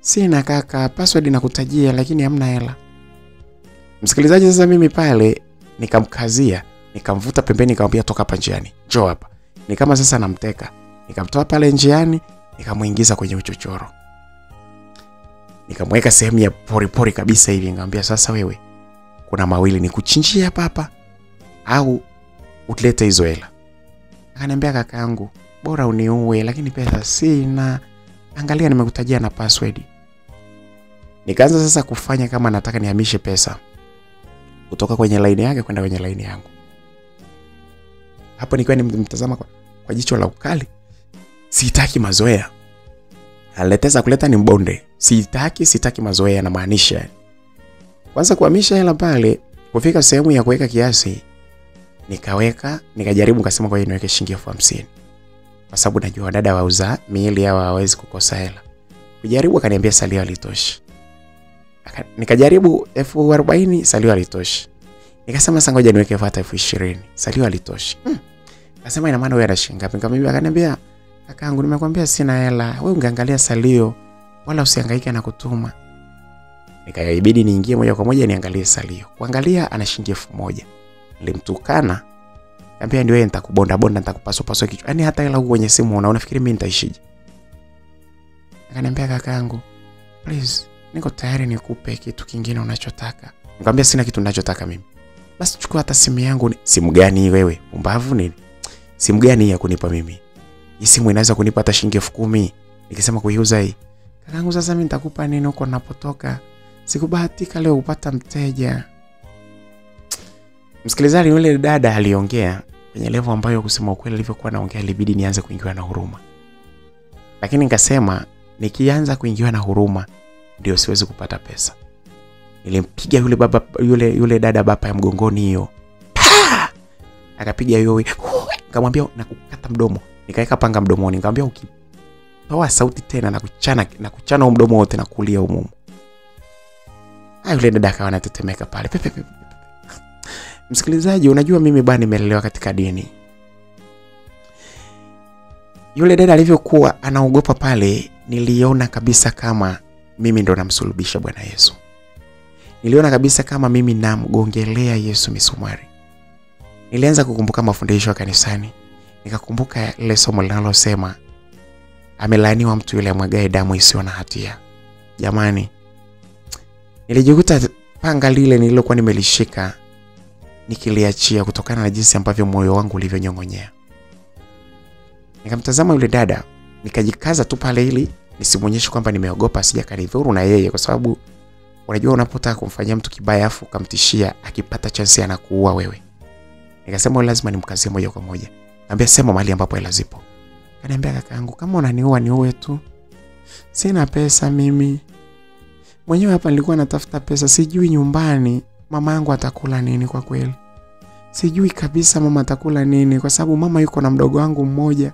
Sina kaka, password nakutajia lakini hamna hela. Msikilizaji, sasa mimi pale nikamkazia, nikamvuta pembeni, nikamwambia toka hapa njiani. Njoo hapa. Ni kama sasa namteka. Nikamtoa pale njiani, nikamuingiza kwenye uchochoro. Nikamweka sehemu ya pori kabisa hivi, nikamwambia sasa wewe kuna mawili, nikuchinjie hapa au utlete hizo hela. Akaniambia kakaangu, bora uniue lakini pesa sina. Angalia nimekutajia na password. Nikaanza sasa kufanya kama nataka nihamishe pesa kutoka kwenye line yake kwenda kwenye line yangu. Hapo nikiwa nimtazama kwa jicho la ukali. Sitaki mazoea. Aleteza kuleta ni mbonde. Sitaki mazoea na maanisha. Kwanza kuhamisha hela pale, kufika sehemu ya kuweka kiasi, nikajaribu nikasema kwa hiyo niweke shilingi 50,000. Kwa sababu najua dada wauza miili yao hawezi kukosa hela. Kujaribu akaniambia salio halitoshi. Nikajaribu 40,000 salio halitoshi. Nikasema sasa ngoja niweke hata 20,000 salio halitoshi. Akasema ina maana wewe ana shilingi ngapi? Nikamwambia, akaniambia kakaangu nimekwambia sina hela. Wewe ungeangalia salio wala usihangaike na kutuma. Nikaibidi niingie moja kwa moja niangalie salio. Kuangalia ana shilingi 1,000. Nilimtukana. Nikamwambia ndio wewe nitakubonda nitakupaswa kichwa. Yaani hata hela huko kwenye simu unafikiri mimi nitaishije? Akaniambia kakaangu, please niko tayari nikupe kitu kingine unachotaka. Nikamwambia sina kitu ninachotaka mimi. Basi chukua hata simu yangu. Simu gani wewe? Pumbavu nini? Simu gani ya kunipa mimi? Hii simu inaweza kunipa hata shilingi 10,000. Nikisema kuiuza hii. Kakaangu sasa mimi nitakupa nini huko ninapotoka? Sikubahatika leo kupata mteja. Msikilizaji, yule dada aliongea kwenye level ambayo kusema ukweli alivyokuwa anaongea ilibidi nianze kuingiwa na huruma. Lakini nikasema nikianza kuingiwa na huruma ndio siwezi kupata pesa. Nilimpiga yule dada bapa ya mgongoni hiyo. Akapiga yowe. Nikamwambia nakukata mdomo. Nikaweka panga mdomoni. Nikamwambia ukitoa sauti tena na kuchana mdomo wote na kulia umumu. Yule dada akawa anatetemeka pale. Msikilizaji, unajua mimi bwana nimelelewa katika dini. Yule dada alivyokuwa anaogopa pale, niliona kabisa kama mimi ndo namsulubisha Bwana Yesu. Niliona kabisa kama mimi namgongelea Yesu misumari. Nilianza kukumbuka mafundisho ya kanisani. Nikakumbuka ile somo linalosema amelaaniwa mtu yule amwagae damu isiyo na hatia. Jamani, nilijikuta panga lile nililokuwa nimelishika nikiliachia kutokana na jinsi ambavyo moyo wangu ulivyonyong'onyea. Nikamtazama yule dada, nikajikaza tu pale ili nisimuonyeshe kwamba nimeogopa sija kanidhuru na yeye, kwa sababu unajua unapotaka kumfanyia mtu kibaya afu ukamtishia, akipata chance anakuua wewe. Nikasema lazima nimkazie moja kwa moja. Nikamwambia sema mahali ambapo hela zipo. Kaniambia kakaangu, kama unaniua niue tu. Sina pesa mimi. Mwenyewe hapa nilikuwa natafuta pesa, sijui nyumbani mama yangu atakula nini kwa kweli. Sijui kabisa mama atakula nini kwa sababu mama yuko na mdogo wangu mmoja.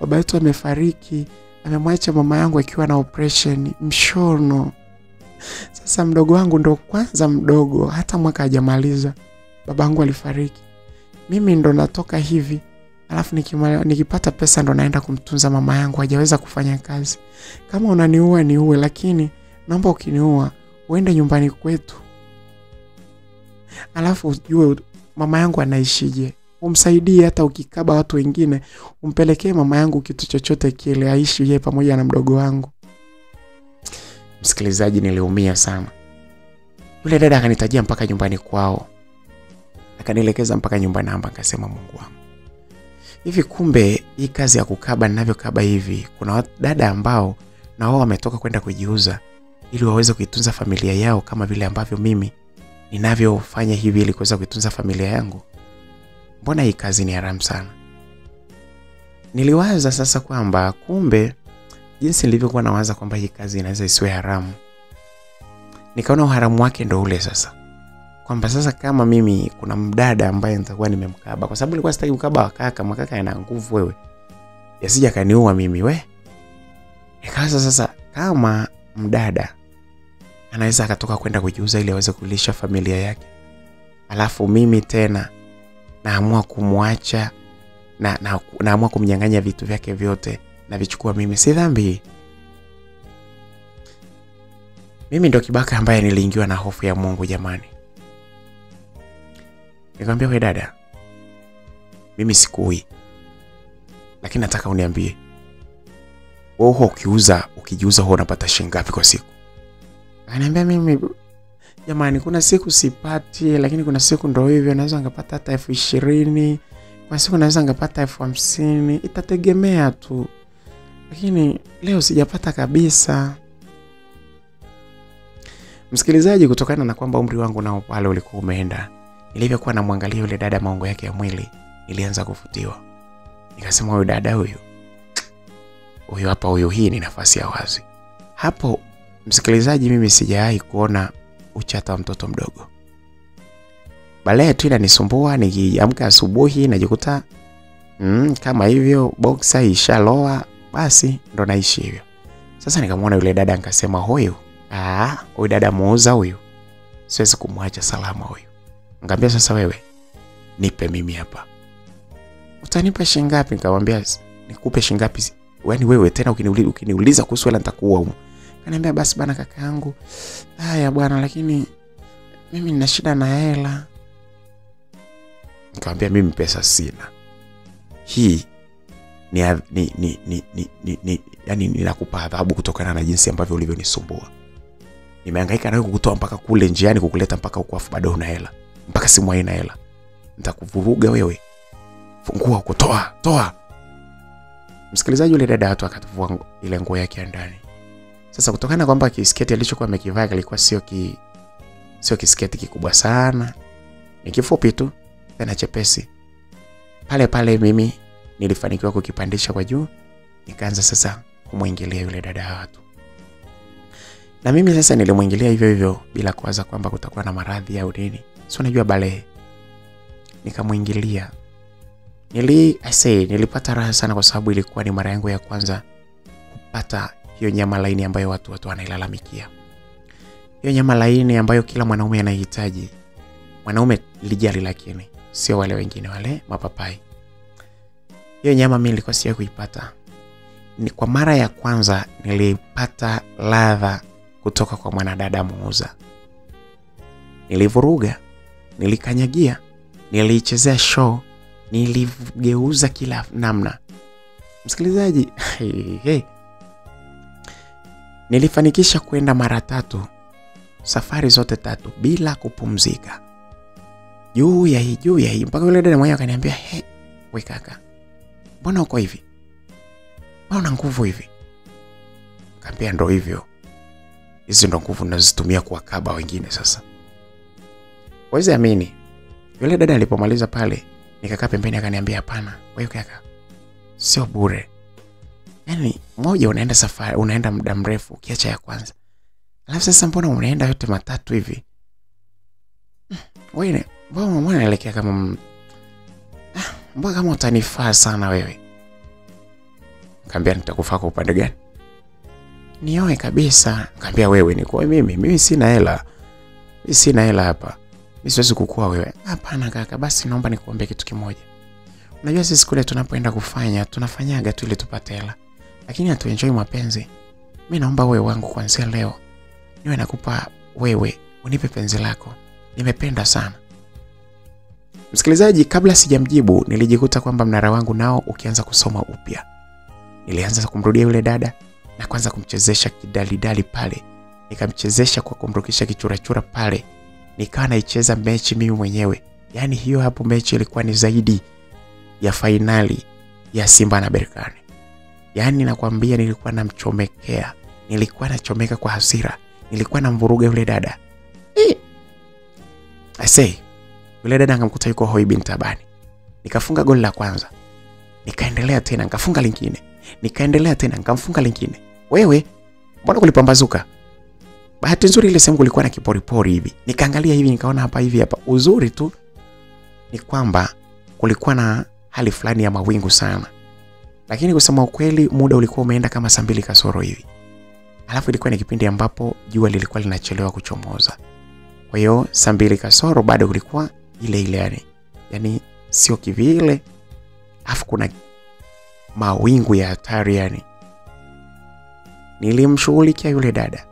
Baba yetu amefariki, amemwacha mama yangu akiwa na operation mshono. Sasa mdogo wangu ndo kwanza mdogo, hata mwaka hajamaliza babangu alifariki. Mimi ndo natoka hivi, alafu nikipata pesa ndo naenda kumtunza mama yangu, hajaweza kufanya kazi. Kama unaniua niue, lakini naomba ukiniua uende nyumbani kwetu. Alafu ujue mama yangu anaishije. Umsaidie hata ukikaba watu wengine, umpelekee mama yangu kitu chochote kile aishi yeye pamoja na mdogo wangu. Msikilizaji, niliumia sana. Yule dada akanitajia mpaka nyumbani kwao. Akanielekeza mpaka nyumbani hapa, akasema Mungu wangu. Hivi kumbe hii kazi ya kukaba ninavyokaba hivi, kuna dada ambao na wao wametoka kwenda kujiuza ili waweze kuitunza familia yao kama vile ambavyo mimi ninavyofanya hivi ili kuweza kuitunza familia yangu. Mbona hii kazi ni haramu sana? Niliwaza sasa kwamba kumbe jinsi nilivyokuwa nawaza kwamba hii kazi inaweza isiwe haramu, nikaona uharamu wake ndio ule sasa. Kwamba sasa kama mimi kuna mdada ambaye nitakuwa nimemkaba, kwa sababu nilikuwa sitaki mkaba wa kaka, makaka yana nguvu wewe. Yasija kaniua mimi we. Nikaanza sasa kama mdada anaweza akatoka kwenda kujiuza ili aweze kulisha familia yake, alafu mimi tena naamua kumwacha na naamua kumnyang'anya vitu vyake vyote na vichukua mimi, si dhambi? Mimi ndo kibaka ambaye niliingiwa na hofu ya Mungu jamani. Nikamwambia wewe dada, mimi sikui, lakini nataka uniambie wewe ukijiuza huwa unapata shilingi ngapi kwa siku? Ananiambia mimi jamani, kuna siku sipati, lakini kuna siku ndio hivyo naweza ngapata hata 20,000, kwa siku naweza ngapata 50,000, itategemea tu. Lakini leo sijapata kabisa. Msikilizaji, kutokana na kwamba umri wangu nao pale ulikuwa umeenda, nilivyokuwa namwangalia yule dada maungo yake ya mwili, nilianza kuvutiwa. Nikasema huyu dada huyu hapa, hii ni nafasi ya wazi. Hapo msikilizaji, mimi sijawahi kuona uchata wa mtoto mdogo. Baadaye tu inanisumbua, nikiamka asubuhi najikuta kama hivyo boxer ishaloa, basi ndo naishi hivyo. Sasa nikamwona yule dada nikasema huyu dada muuza huyu, siwezi kumwacha salama huyu. Nikamwambia sasa wewe nipe mimi hapa. Utanipa shilingi ngapi? Nikamwambia nikupe shilingi ngapi? Yaani wewe tena ukiniuliza kuhusu hela nitakuua huko. Kaniambia basi bana kakaangu. Haya bwana, lakini mimi nina shida na hela. Nikamwambia mimi pesa sina. Hii yani ninakupa adhabu kutokana na jinsi ambavyo ulivyonisumbua. Nimehangaika nawe kukutoa mpaka kule njiani kukuleta mpaka huko, afu bado una hela. Mpaka simu haina hela. Nitakuvuruga wewe. Fungua huko, toa. Msikilizaji, yule dada watu akatuvua ile nguo yake ndani. Sasa kutokana kwamba kisketi alichokuwa amekivaa kilikuwa sio kisketi kikubwa sana, ni kifupi tu tena chepesi. Pale mimi nilifanikiwa kukipandisha kwa juu, nikaanza sasa kumwingilia yule dada watu. Na mimi sasa nilimwingilia hivyo bila kuwaza kwamba kutakuwa na maradhi au nini. Sio, unajua bale. Nikamwingilia. Nilipata raha sana kwa sababu ilikuwa ni mara yangu ya kwanza kupata hiyo nyama laini ambayo watu wanailalamikia. Hiyo nyama laini ambayo kila mwanaume anahitaji. Mwanaume lijali, lakini sio wale wengine wale mapapai. Hiyo nyama mimi nilikuwa siya kuipata. Ni kwa mara ya kwanza nilipata ladha kutoka kwa mwanadada muuza. Nilivuruga, nilikanyagia, nilichezea show, niligeuza kila namna. Msikilizaji, nilifanikisha kwenda mara 3, safari zote 3 bila kupumzika. Juu ya hii mpaka yule dada mmoja akaniambia, "We kaka, mbona uko hivi? Mbona una nguvu hivi?" Nikamwambia ndo hivyo. Hizo ndo nguvu ninazozitumia kuwakaba wengine sasa. Waweza amini, yule dada alipomaliza pale, nikakaa pembeni akaniambia, "Hapana, wewe kaka, sio bure. Yaani moja unaenda safari, unaenda muda mrefu ukiacha ya kwanza. Alafu sasa mbona unaenda yote matatu hivi? Wewe mbona unaelekea kama mbona kama utanifaa sana wewe?" Nikamwambia, "Nitakufaa kwa upande gani?" "Nioe kabisa." Nikamwambia, "Wewe ni kwa mimi sina hela. Mimi sina hela hapa. Mimi siwezi kukua wewe." "Hapana kaka, basi naomba nikuombe kitu kimoja. Unajua sisi kule tunapoenda kufanya, tunafanyaga tu ili tupate hela. Lakini hatuenjoy mapenzi. Mimi naomba wewe wangu kuanzia leo. Niwe nakupa wewe, unipe penzi lako. Nimependa sana." Msikilizaji, kabla sijamjibu nilijikuta kwamba mnara wangu nao ukianza kusoma upya. Nilianza kumrudia yule dada na kwanza kumchezesha kidalidali pale. Nikamchezesha kwa kumrukisha kichurachura pale. Nikawa naicheza mechi mimi mwenyewe. Yaani hiyo hapo mechi ilikuwa ni zaidi ya finali ya Simba na Berkane. Yaani nakwambia nilikuwa namchomekea. Nilikuwa nachomeka kwa hasira. nilikuwa namvuruga yule dada. I say, yule dada ngamkuta yuko hoi bin tabani. Nikafunga goli la kwanza. Nikaendelea tena, nikafunga lingine. Nikaendelea tena, nikamfunga lingine. Wewe, mbona kulipambazuka? Bahati nzuri ile sehemu kulikuwa na kiporipori hivi. Nikaangalia hivi nikaona hapa hivi hapa. Uzuri tu ni kwamba kulikuwa na hali fulani ya mawingu sana. Lakini kusema ukweli muda ulikuwa umeenda kama saa 2 kasoro hivi. Alafu ilikuwa ni kipindi ambapo jua lilikuwa linachelewa kuchomoza. Kwa hiyo saa 2 kasoro bado kulikuwa ile ile yani sio kivile. Alafu kuna mawingu ya hatari yani. Nilimshughulikia yule dada.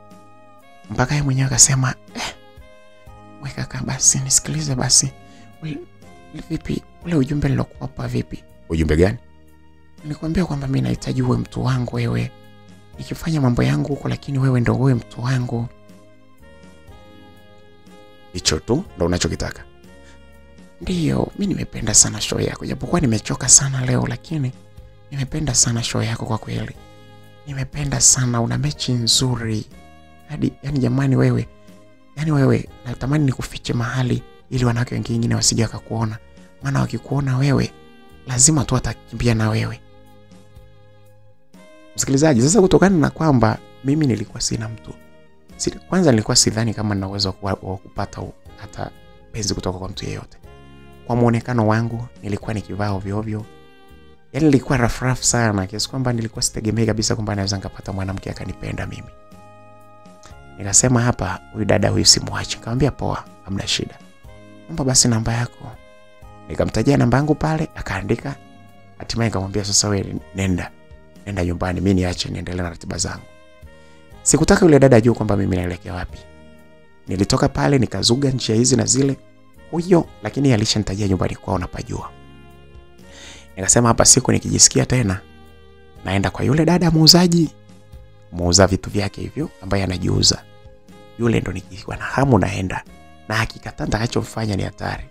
Mpaka yeye mwenyewe akasema, "Wewe kaka basi nisikilize basi. Vipi ule ujumbe nilokupa vipi?" "Ujumbe gani?" "Nilikwambia kwamba mimi nahitaji uwe mtu wangu wewe. Nikifanya mambo yangu huko lakini wewe ndio uwe mtu wangu." "Hicho tu ndio unachokitaka?" "Ndio, mimi nimependa sana show yako. Japokuwa nimechoka sana leo lakini nimependa sana show yako kwa kweli. Nimependa sana, una mechi nzuri. Hadi yani jamani wewe. Yani wewe natamani nikufiche mahali ili wanawake wengine wasije wakakuona. Maana wakikuona wewe lazima tu atakimbia na wewe." Msikilizaji, sasa kutokana na kwamba mimi nilikuwa sina mtu. Kwanza nilikuwa sidhani kama nina uwezo wa kupata hata penzi kutoka kwa mtu yeyote. Kwa muonekano wangu nilikuwa nikivaa ovyo ovyo. Yaani nilikuwa rafraf sana kiasi kwamba nilikuwa sitegemei kabisa kwamba naweza nikapata mwanamke akanipenda mimi. Nikasema hapa huyu dada huyu simwache. Nikamwambia poa, hamna shida. "Naomba basi namba yako." Nikamtajia namba yangu pale, akaandika. Hatimaye nikamwambia sasa wewe nenda nyumbani, mimi niache niendelee na ratiba zangu. Sikutaka yule dada ajue kwamba mimi naelekea wapi. Nilitoka pale nikazuga njia hizi na zile huyo, lakini alishanitajia nyumbani kwao napajua. Nikasema hapa siku nikijisikia tena naenda kwa yule dada muuza vitu vyake hivyo ambaye anajiuza. Yule ndo nikiwa na hamu naenda, na hakika nitakachofanya ni hatari.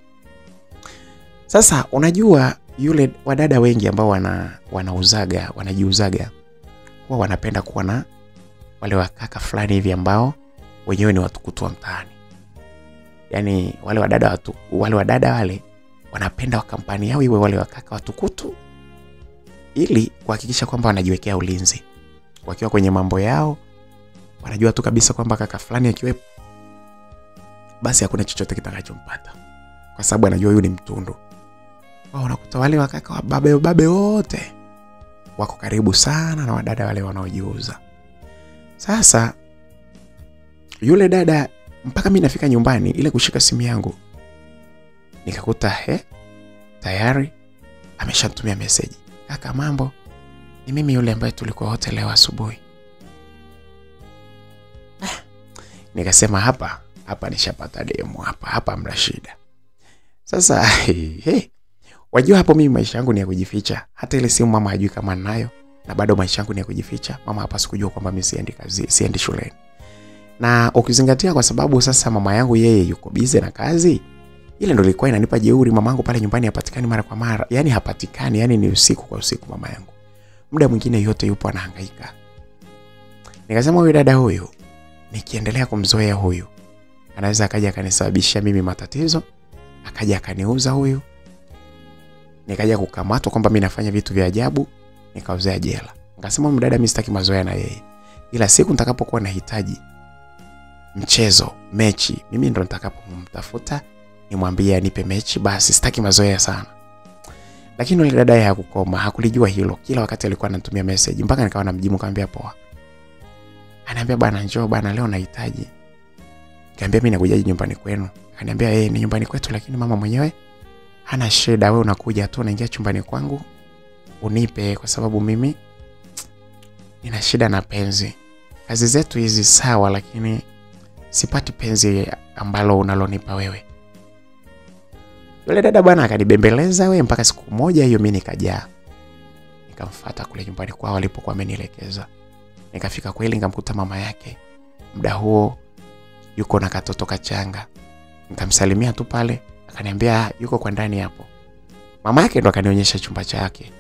Sasa unajua yule wadada wengi ambao wanajiuzaga huwa wanapenda kuwa na wale wakaka fulani hivi ambao wenyewe ni watukutu wa mtaani. Yaani wale wadada wale wanapenda kampani yao iwe wale wakaka watukutu ili kuhakikisha kwamba wanajiwekea ulinzi. Wakiwa kwenye mambo yao wanajua tu kabisa kwamba kaka fulani akiwepo basi hakuna chochote kitakachompata. Kwa sababu anajua yule ni mtundu. Wao unakuta wale wakaka wa babe wote wako karibu sana na wadada wale wanaojiuza. Sasa yule dada mpaka mimi nafika nyumbani ile kushika simu yangu nikakuta tayari ameshatumia message. "Kaka mambo, ni mimi yule ambaye tulikuwa wote leo asubuhi." Nikasema hapa nishapata demo hapa mna shida. Sasa wajua hapo mimi maisha yangu ni ya kujificha. Hata ile simu mama hajui kama ninayo, na bado maisha yangu ni ya kujificha. Mama hapa sikujua kwamba mimi siendi shuleni. Na ukizingatia kwa sababu sasa mama yangu yeye yuko busy na kazi, ile ndio ilikuwa inanipa jeuri. Mamangu pale nyumbani hapatikani mara kwa mara. Yaani hapatikani, yani ni usiku kwa usiku mama yangu. Muda mwingine yote yupo anahangaika. Nikasema huyu dada huyu nikiendelea kumzoea huyu anaweza akaja akanisababishia mimi matatizo, akaja akaniuza huyu. Nikaja kukamatwa kwamba mimi nafanya vitu vya ajabu, nikauzea jela. Nikasema mdada mimi sitaki mazoea na yeye. Ila siku nitakapokuwa nahitaji mchezo, mechi, mimi ndo nitakapomtafuta nimwambie anipe mechi, basi sitaki mazoea sana. Lakini yule dada yeye hakukoma, hakulijua hilo. Kila wakati alikuwa ananitumia message mpaka nikawa namjibu nikamwambia poa. Ananiambia bana njoo bana leo nahitaji. Nikamwambia mimi nakuja nyumbani kwenu. Akaniambia ni nyumbani kwetu lakini mama mwenyewe hana shida, wewe unakuja tu unaingia chumbani kwangu unipe kwa sababu mimi nina shida na penzi. Kazi zetu hizi sawa lakini sipati penzi ambalo unalonipa wewe. Yule dada bwana akanibembeleza wewe mpaka siku moja hiyo mimi nikajaa. Nikamfuata kule nyumbani kwao walipokuwa amenielekeza. Nikafika kweli nikamkuta mama yake. Muda huo yuko na katoto kachanga. Nikamsalimia tu pale, akaniambia yuko kwa ndani hapo. Mama yake ndo akanionyesha chumba chake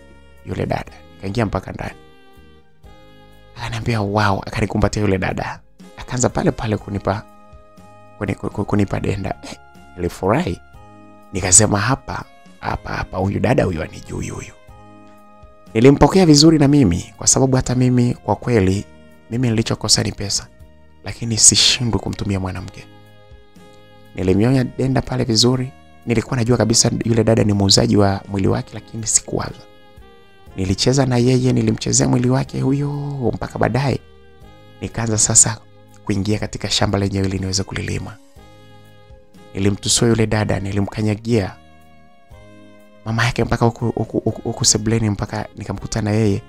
yule dada. Nikaingia mpaka ndani. Akaniambia wow, akanikumbatia yule dada. akaanza pale pale kunipa denda. Nilifurahi. Nikasema hapa huyu dada huyu anijui huyu. Nilimpokea vizuri na mimi kwa sababu hata mimi kwa kweli mimi nilichokosa ni pesa, lakini sishindwi kumtumia mwanamke. Nilimnyonya denda pale vizuri. Nilikuwa najua kabisa yule dada ni muuzaji wa mwili wake, lakini sikuwaza. Nilicheza na yeye, nilimchezea mwili wake huyo mpaka baadaye nikaanza sasa kuingia katika shamba lenyewe ili niweze kulilima. Nilimtusua yule dada, nilimkanyagia mama yake mpaka huku sebleni, mpaka nikamkuta na yeye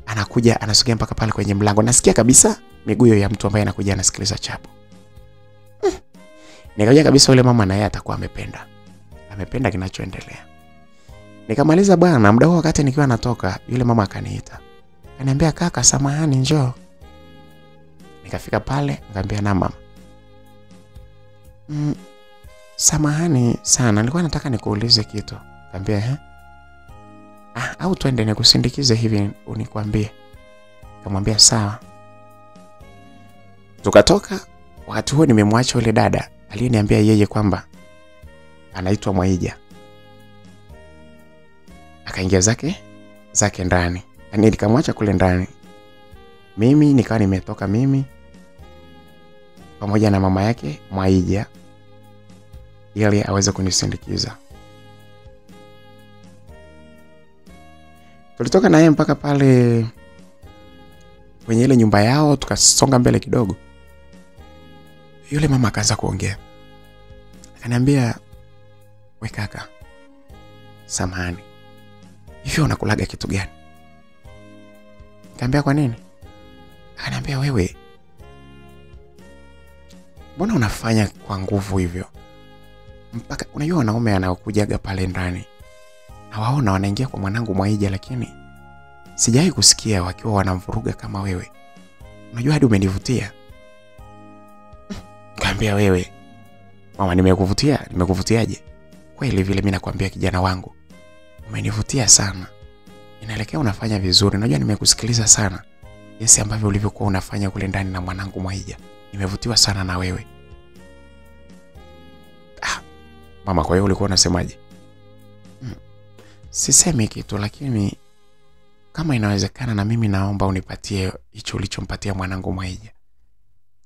anakuja anasogea mpaka pale kwenye mlango. Nasikia kabisa miguu ya mtu ambaye anakuja anasikiliza chapo. Nikajua kabisa yule mama na yeye atakuwa amependa kinachoendelea. Nikamaliza bwana, muda huo wakati nikiwa natoka, yule mama akaniita. Akaniambia, kaka samahani njoo. Nikafika pale, nikamwambia na mama, samahani sana, nilikuwa nataka nikuulize kitu. Nikamwambia au twende nikusindikize hivi unikwambie. Nikamwambia sawa. Tukatoka. Wakati huo nimemwacha yule dada aliyeniambia yeye kwamba anaitwa Mwaija. Akaingia zake ndani. Yaani nikamwacha kule ndani. Mimi nikawa nimetoka mimi pamoja na mama yake Mwaija ili aweze kunisindikiza. Tulitoka naye mpaka pale kwenye ile nyumba yao, tukasonga mbele kidogo. Yule mama akaanza kuongea. Akaniambia, we kaka, samahani, hivi unakulaga kitu gani? Nikamwambia kwa nini? Akaniambia, wewe mbona unafanya kwa nguvu hivyo? Mpaka unajua wanaume anaokujaga pale ndani hawaona wanaingia kwa mwanangu Mwaija, lakini sijai kusikia wakiwa wanamvuruga kama wewe. Unajua hadi umenivutia. Nikamwambia, wewe mama, nimekuvutiaje? Kweli vile mimi nakwambia kijana wangu, umenivutia sana. Inaelekea unafanya vizuri. Unajua nimekusikiliza sana jinsi ambavyo ulivyokuwa unafanya kule ndani na mwanangu Mwaija. Nimevutiwa sana na wewe. Mama, kwa hiyo ulikuwa unasemaje? Sisemi kitu, lakini kama inawezekana na mimi naomba unipatie hicho ulichompatia mwanangu Mwaija.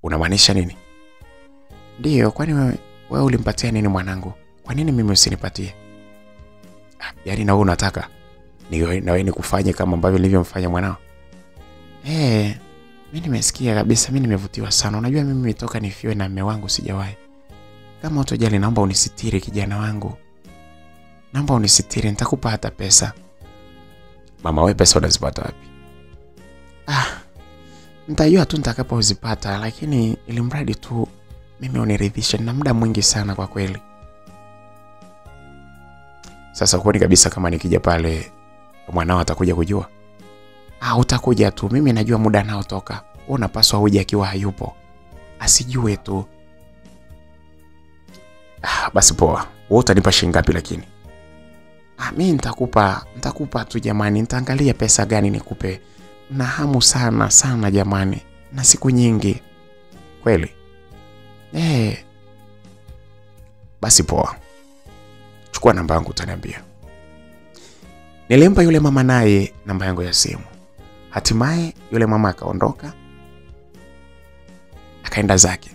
Unamaanisha nini? Ndio, kwani wewe ulimpatia nini mwanangu? Kwa nini mimi usinipatie? Yaani na wewe unataka na wewe nikufanye kama ambavyo nilivyomfanya mwanao? Mimi nimesikia kabisa, mimi nimevutiwa sana. Unajua mimi nimetoka nifiwe na mume wangu sijawahi. Kama utojali naomba unisitiri kijana wangu. Naomba unisitiri, nitakupa hata pesa. Mama, wewe pesa unazipata wapi? Nitajua tu nitakapozipata, lakini ili mradi tu mimi uniridhishe, na muda mwingi sana kwa kweli. Sasa kwani kabisa kama nikija pale mwanao atakuja kujua? Utakuja tu, mimi najua muda nao toka. Wewe unapaswa uje akiwa hayupo. Asijue tu. Basi poa. Wewe utanipa shilingi ngapi lakini? Mimi nitakupa tu jamani, nitaangalia pesa gani nikupe. Na hamu sana jamani, na siku nyingi. Kweli? Basi poa. Chukua namba yangu utaniambia. Nilimpa yule mama naye namba yangu ya simu. Hatimaye yule mama akaondoka. Akaenda zake.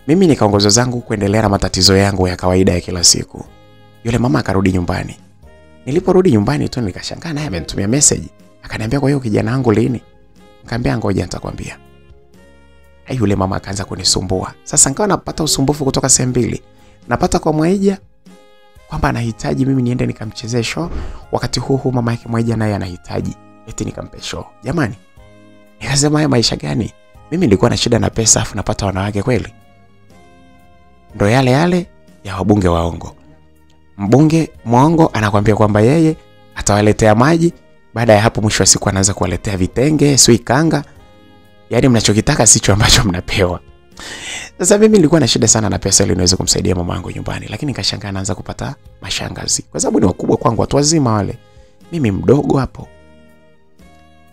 Mimi nikaongoza zangu kuendelea na matatizo yangu ya kawaida ya kila siku. Yule mama akarudi nyumbani. Niliporudi nyumbani tu nikashangaa naye amenitumia message. Akaniambia, kwa hiyo kijana wangu lini? Nikamwambia ngoja nitakwambia. Yule mama akaanza kunisumbua. Sasa nikawa napata usumbufu kutoka sehemu mbili. Napata kwa Mwaija kwamba anahitaji mimi niende nikamchezee show, wakati huu mama yake Mwaija naye anahitaji eti nikampe show. Jamani, nikasema haya maisha gani? Mimi nilikuwa na shida na pesa afu napata wanawake kweli? Ndo yale ya wabunge waongo. Mbunge mwongo anakuambia kwamba yeye atawaletea maji, baada ya hapo mwisho wa siku anaanza kuwaletea vitenge, sui kanga. Yaani mnachokitaka sicho ambacho mnapewa. Sasa mimi nilikuwa na shida sana na pesa ili niweze kumsaidia mama yangu nyumbani, lakini nikashangaa naanza kupata mashangazi. Kwa sababu ni wakubwa kwangu, watu wazima wale. Mimi mdogo hapo.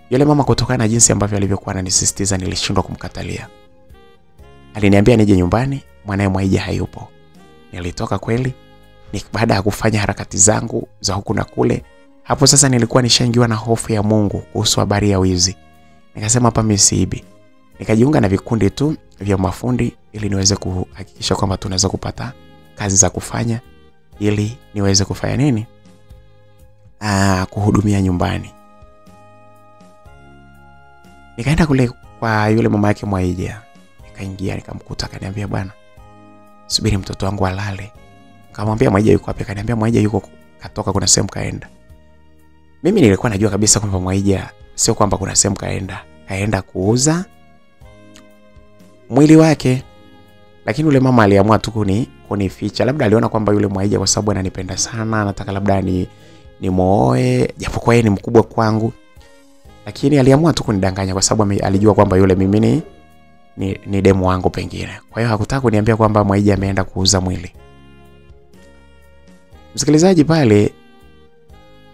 Yule mama kutokana na jinsi ambavyo alivyokuwa ananisisitiza nilishindwa kumkatalia. Aliniambia nije nyumbani, mwanae Mwaija hayupo. Nilitoka kweli, baada ya kufanya harakati zangu za huku na kule. Hapo sasa nilikuwa nishaingiwa na hofu ya Mungu kuhusu habari ya wizi. Nikasema hapa mimi siibi. Nikajiunga na vikundi tu vya mafundi ili niweze kuhakikisha kwamba tunaweza kupata kazi za kufanya ili niweze kufanya nini? Kuhudumia nyumbani. Nikaenda kule kwa yule mama yake Mwaija. Nikaingia nikamkuta, akaniambia bwana, subiri mtoto wangu alale. Nikamwambia Mwaija yuko wapi? Akaniambia Mwaija yuko katoka, kuna sehemu kaenda. Mimi nilikuwa najua kabisa kwamba Mwaija sio kwamba kuna sehemu kaenda kuuza mwili wake. Lakini yule mama aliamua tu kunificha. Labda aliona kwamba yule Mwaija kwa sababu ananipenda sana, anataka labda ni muoe, japo kwa yeye ni mkubwa kwangu. Lakini aliamua tu kunidanganya kwa sababu alijua kwamba yule mimi ni demu wangu pengine. Kwa hiyo hakutaka kuniambia kwamba Mwaija ameenda kuuza mwili. Msikilizaji, pale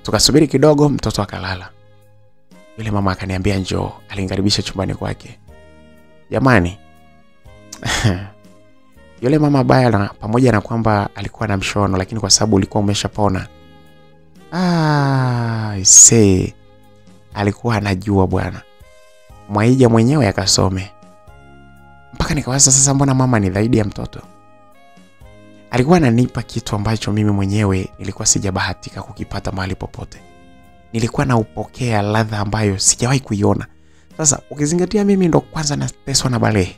tukasubiri kidogo, mtoto akalala. Yule mama akaniambia njoo, alinikaribisha chumbani kwake. Jamani, yule mama baya, pamoja na kwamba alikuwa na mshono, lakini kwa sababu ulikuwa umeshapona, alikuwa anajua bwana. Mwaija mwenyewe akasome. Mpaka nikawaza sasa, mbona mama ni zaidi ya mtoto? Alikuwa ananipa kitu ambacho mimi mwenyewe nilikuwa sijabahatika kukipata mahali popote. Nilikuwa naupokea ladha ambayo sijawahi kuiona. Sasa ukizingatia mimi ndo kwanza nateswa na balehe.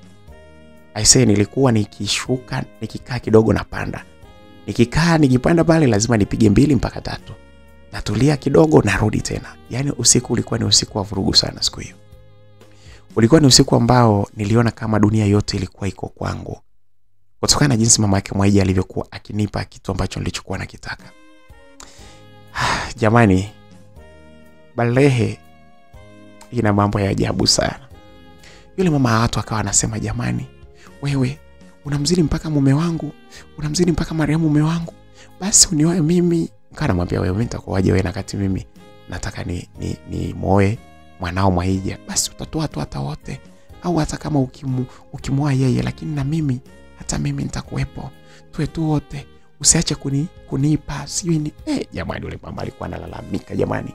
Nilikuwa nikishuka, nikikaa kidogo na panda. Nikipanda pale lazima nipige 2 mpaka 3. Natulia kidogo, narudi tena. Yaani usiku ulikuwa ni usiku wa vurugu sana siku hiyo. Ulikuwa ni usiku ambao niliona kama dunia yote ilikuwa iko kwangu. Kutokana na jinsi mama yake Mwaija alivyokuwa akinipa kitu ambacho nilichokuwa nakitaka. Jamani, balehe ina mambo ya ajabu sana. Yule mama watu akawa anasema, jamani, wewe unamzidi mpaka mume wangu, unamzidi mpaka marehemu mume wangu, basi unioe mimi. Kana mwambia, wewe nitakuaje wewe, na kati mimi nataka ni muoe mwanao Mwaija. Basi utatoa tu hata wote, au hata kama ukimwoa yeye, lakini na mimi, hata mimi nitakuwepo, tuwe tu wote, usiache kunipa sijui ni. Jamani, yule mama alikuwa analalamika jamani.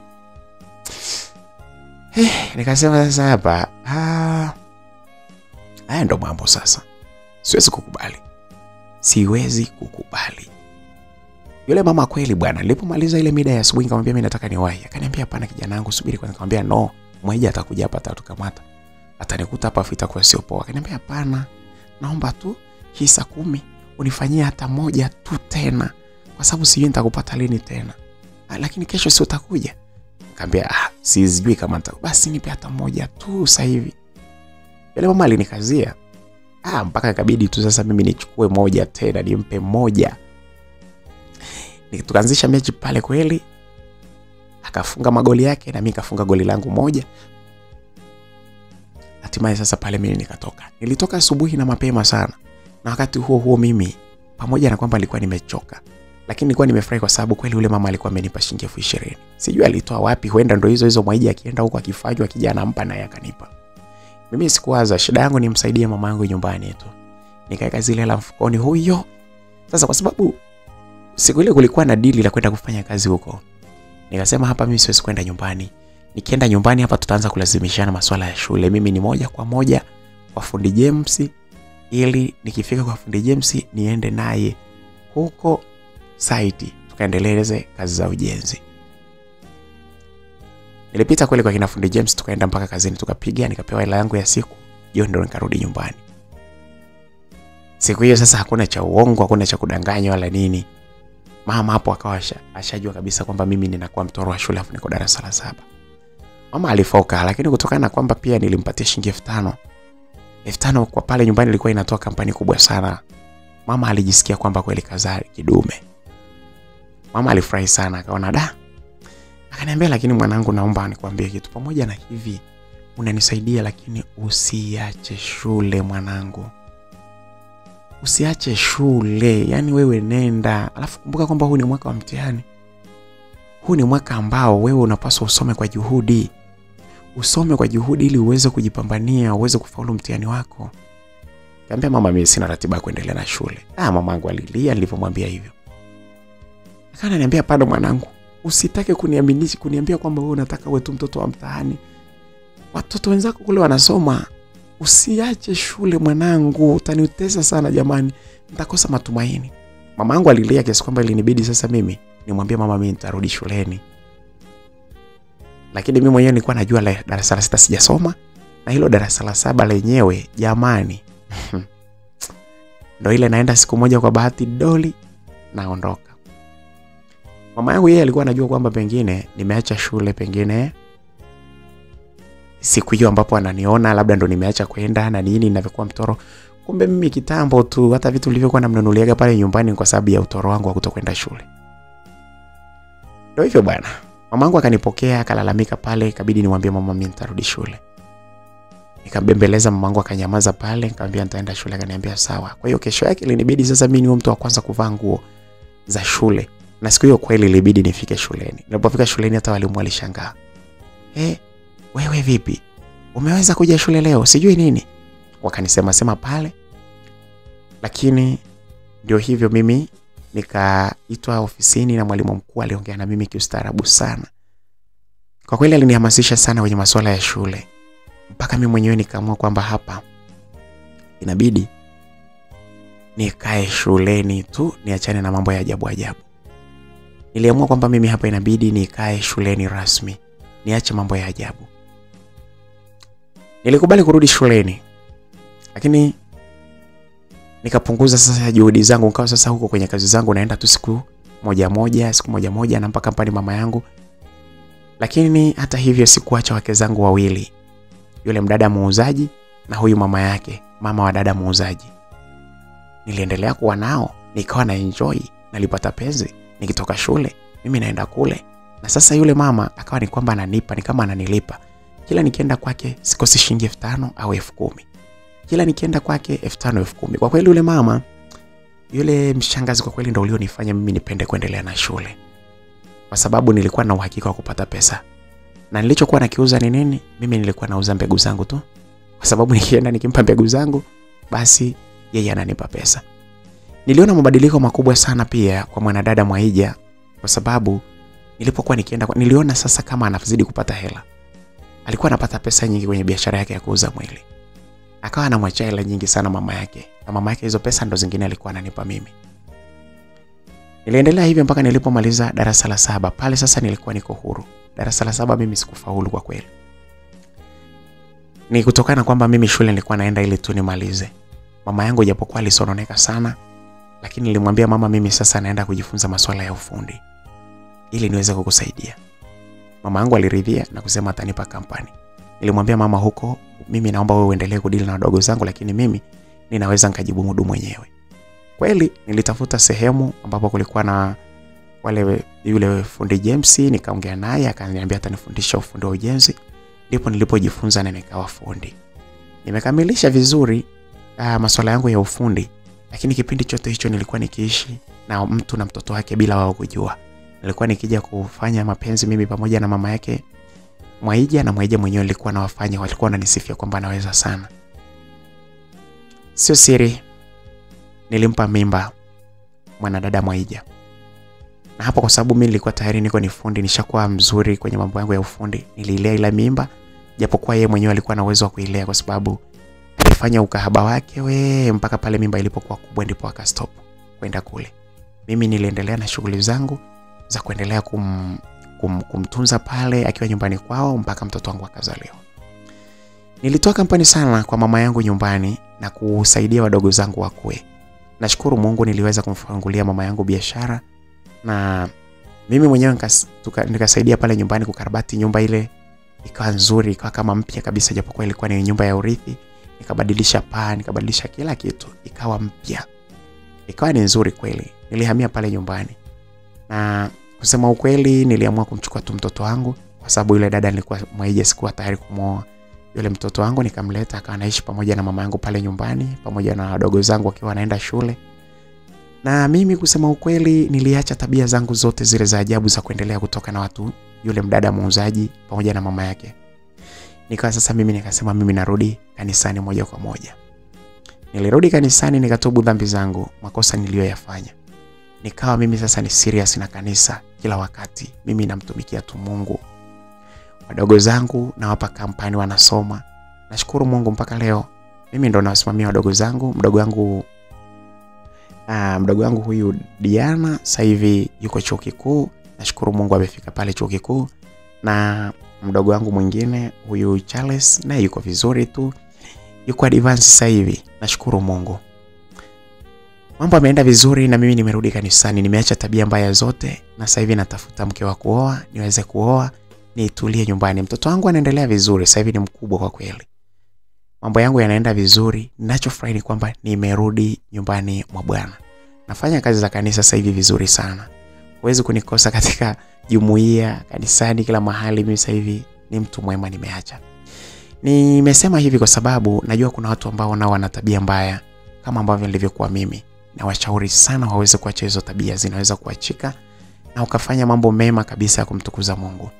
Nikasema sasa hapa, haya ndo mambo sasa. Siwezi kukubali. Yule mama kweli bwana, nilipomaliza ile mida ya asubuhi nikamwambia mimi nataka niwahi. Akaniambia hapana kijana wangu, subiri kwanza. Nikamwambia no, Mwaija atakuja hapa atatukamata. Atanikuta hapa itakuwa sio poa. Akaniambia hapana, naomba tu hii saa 10 unifanyie hata moja tu tena, kwa sababu sijui nitakupata lini tena. Lakini kesho si utakuja? Nikamwambia sijui kama basi nipe hata moja tu sasa hivi. Yule mama alinikazia. Mpaka ikabidi tu sasa mimi nichukue moja tena, nimpe moja. Tukaanzisha mechi pale kweli. Akafunga magoli yake na mimi nikafunga goli langu moja. Hatimaye sasa pale mimi nikatoka. Nilitoka asubuhi na mapema sana. Na wakati huo mimi, pamoja na kwamba nilikuwa nimechoka, lakini nilikuwa nimefurahi kwa sababu kweli yule mama alikuwa amenipa shilingi 20,000. Sijui alitoa wapi, huenda ndo hizo Mwaija akienda huko akifanywa kijana ampa naye akanipa. Mimi sikuwaza, shida yangu nimsaidie mama yangu nyumbani tu. Nikaweka zile hela mfukoni huyo. Sasa kwa sababu siku ile kulikuwa na deal la kwenda kufanya kazi huko, nikasema hapa mimi siwezi kwenda nyumbani. Nikienda nyumbani hapa tutaanza kulazimishana masuala ya shule. Mimi ni moja kwa moja kwa fundi James, ili nikifika kwa fundi James niende naye huko site tukaendeleze kazi za ujenzi. Nilipita kweli kwa kina fundi James, tukaenda mpaka kazini, tukapiga, nikapewa hela yangu ya siku. Jioni ndo nikarudi nyumbani. Siku hiyo sasa hakuna cha uongo, hakuna cha kudanganya wala nini. Mama hapo akawa ashajua kabisa kwamba mimi ninakuwa mtoro wa shule afu niko darasa la 7. Mama alifoka, lakini kutokana na kwamba pia nilimpatia shilingi 5,000. 5,000 kwa pale nyumbani ilikuwa inatoa kampani kubwa sana. Mama alijisikia kwamba kweli kazaa kidume. Mama alifurahi sana, akaona akaniambia, lakini mwanangu, naomba nikwambie kitu. Pamoja na hivi unanisaidia, lakini usiache shule mwanangu. Usiache shule, yani wewe nenda. Alafu kumbuka kwamba huu ni mwaka wa mtihani. Huu ni mwaka ambao wewe unapaswa usome kwa juhudi. usome kwa juhudi ili uweze kujipambania, uweze kufaulu mtihani wako. Nikamwambia mama, mimi sina ratiba ya kuendelea na shule. Mamangu alilia nilipomwambia hivyo. Akaniambia, "Bado mwanangu, usitake kuniambia kwamba wewe unataka uwe tu mtoto wa mtaani. Watoto wenzako kule wanasoma. Usiache shule mwanangu, utanitesa sana jamani. Nitakosa matumaini." Mamangu alilia kiasi kwamba ilinibidi sasa mimi nimwambie mama mimi nitarudi shuleni. Lakini mimi mwenyewe nilikuwa najua darasa la 6 sijasoma, na hilo darasa la 7 lenyewe jamani. Ndio ile naenda siku moja kwa bahati doli naondoka. Mama yangu yeye alikuwa anajua kwamba pengine nimeacha shule, pengine siku hiyo ambapo ananiona labda ndo nimeacha kwenda na nini ninavyokuwa mtoro. Kumbe mimi kitambo tu hata vitu vilivyokuwa namnunuliaga pale nyumbani kwa sababu ya utoro wangu wa kutokwenda shule. Ndio hivyo bwana. Mamangu akanipokea, akalalamika pale, ikabidi nimwambie mama mimi nitarudi shule. Nikambembeleza mamangu akanyamaza pale, nikamwambia nitaenda shule, akaniambia sawa. Kwa hiyo kesho yake ilinibidi sasa mimi niwe mtu wa kwanza kuvaa nguo za shule. Na siku hiyo kweli ilibidi nifike shuleni. Nilipofika shuleni hata walimu walishangaa. Wewe vipi? Umeweza kuja shule leo? Sijui nini. Wakanisema pale. Lakini ndio hivyo mimi nikaitwa ofisini na mwalimu mkuu aliongea na mimi kiustaarabu sana. Kwa kweli alinihamasisha sana kwenye masuala ya shule. Mpaka mimi mwenyewe nikaamua kwamba hapa inabidi nikae shuleni tu, niachane na mambo ya ajabu. Niliamua kwamba mimi hapa inabidi nikae shuleni rasmi, niache mambo ya ajabu. Nilikubali kurudi shuleni. Lakini nikapunguza sasa juhudi zangu, nikawa sasa huko kwenye kazi zangu naenda tu siku moja na mpaka pale mama yangu. Lakini hata hivyo sikuacha wake zangu wawili. Yule mdada muuzaji na huyu mama yake, mama wa dada muuzaji. Niliendelea kuwa nao, nikawa na enjoy, nalipata pesa nikitoka shule, mimi naenda kule. Na sasa yule mama akawa ni kwamba ananipa, ni kama ananilipa. Kila nikienda kwake sikosi shilingi 5,000 au 10,000. Kila nikienda kwake 5,000 10,000. Kwa kweli yule mama, yule mshangazi kwa kweli ndio ulionifanya mimi nipende kuendelea na shule. Kwa sababu nilikuwa na uhakika wa kupata pesa. Na nilichokuwa nakiuza ni nini? Mimi nilikuwa nauza mbegu zangu tu. Kwa sababu nikienda nikimpa mbegu zangu, basi yeye ananipa pesa. Niliona mabadiliko makubwa sana pia kwa mwanadada Mwaija, kwa sababu nilipokuwa nikienda niliona sasa kama anazidi kupata hela. Alikuwa anapata pesa nyingi kwenye biashara yake ya kuuza mwili. Akawa anamwachia hela nyingi sana mama yake. Na mama yake hizo pesa ndo zingine alikuwa ananipa mimi. Niliendelea hivyo mpaka nilipomaliza darasa la 7. Pale sasa nilikuwa niko huru. Darasa la 7 mimi sikufaulu kwa kweli. Ni kutokana kwamba mimi shule nilikuwa naenda ili tu nimalize. Mama yangu japokuwa alisononeka sana, lakini nilimwambia mama mimi sasa naenda kujifunza masuala ya ufundi ili niweze kukusaidia. Mama yangu aliridhia na kusema atanipa kampani. Nilimwambia mama huko, mimi naomba wewe uendelee kudili na wadogo zangu, lakini mimi ninaweza nikajimudu mwenyewe. Kweli nilitafuta sehemu ambapo kulikuwa na yule fundi James, nikaongea naye akaniambia atanifundisha ufundi wa ujenzi. Ndipo nilipojifunza na nikawa fundi. Nimekamilisha vizuri masuala yangu ya ufundi, lakini kipindi chote hicho nilikuwa nikiishi na mtu na mtoto wake bila wao kujua. Nilikuwa nikija kufanya mapenzi mimi pamoja na mama yake Mwaija, na Mwaija mwenyewe alikuwa anawafanya, walikuwa wananisifia kwamba anaweza sana. Sio siri, nilimpa mimba mwanadada Mwaija. Na hapo kwa sababu mimi nilikuwa tayari niko ni fundi, nishakuwa mzuri kwenye mambo yangu ya ufundi, nililea ile mimba, japokuwa yeye mwenyewe alikuwa na uwezo wa kuilea kwa sababu alifanya ukahaba wake mpaka pale mimba ilipokuwa kubwa ndipo akastop kwenda kule. Mimi niliendelea na shughuli zangu za kuendelea kumtunza pale akiwa nyumbani kwao mpaka mtoto wangu akazaliwa. Nilitoa kampani sana kwa mama yangu nyumbani na kusaidia wadogo zangu wakue. Nashukuru Mungu niliweza kumfungulia mama yangu biashara, na mimi mwenyewe nikasaidia pale nyumbani kukarabati nyumba ile ikawa nzuri, ikawa kama mpya kabisa, japokuwa ilikuwa ni nyumba ya urithi. Nikabadilisha paa, nikabadilisha kila kitu, ikawa mpya. Ikawa ni nzuri kweli. Nilihamia pale nyumbani. Na kusema ukweli niliamua kumchukua tu mtoto wangu kwa sababu yule dada nilikuwa Mwaija sikuwa tayari kumwoa. Yule mtoto wangu nikamleta akawa anaishi pamoja na mama yangu pale nyumbani, pamoja na wadogo zangu wakiwa wanaenda shule. Na mimi kusema ukweli niliacha tabia zangu zote zile za ajabu za kuendelea kutoka na watu, yule mdada muuzaji pamoja na mama yake. Nikawa sasa mimi nikasema mimi narudi kanisani moja kwa moja. Nilirudi kanisani nikatubu dhambi zangu, makosa niliyoyafanya. Nikawa mimi sasa ni serious na kanisa kila wakati. Mimi namtumikia tu Mungu. Wadogo zangu nawapa kampani wanasoma. Nashukuru Mungu mpaka leo. Mimi ndo nawasimamia wadogo zangu. Mdogo wangu huyu Diana sasa hivi yuko chuo kikuu. Nashukuru Mungu amefika pale chuo kikuu. Na mdogo wangu mwingine huyu Charles naye yuko vizuri tu. Yuko advance sasa hivi. Nashukuru Mungu. Mambo yameenda vizuri na mimi nimerudi kanisani, nimeacha tabia mbaya zote na sasa hivi natafuta mke wa kuoa, niweze kuoa, nitulie nyumbani. Mtoto wangu anaendelea vizuri, sasa hivi ni mkubwa kwa kweli. Mambo yangu yanaenda vizuri, ninachofurahi ni kwamba nimerudi nyumbani mwa Bwana. Nafanya kazi za kanisa sasa hivi vizuri sana. Huwezi kunikosa katika jumuiya, kanisani, kila mahali. Mimi sasa hivi ni mtu mwema, nimeacha. Nimesema hivi kwa sababu najua kuna watu ambao nao wana tabia mbaya kama ambavyo nilivyokuwa mimi. Na washauri sana waweze kuacha hizo tabia, zinaweza kuachika na ukafanya mambo mema kabisa ya kumtukuza Mungu.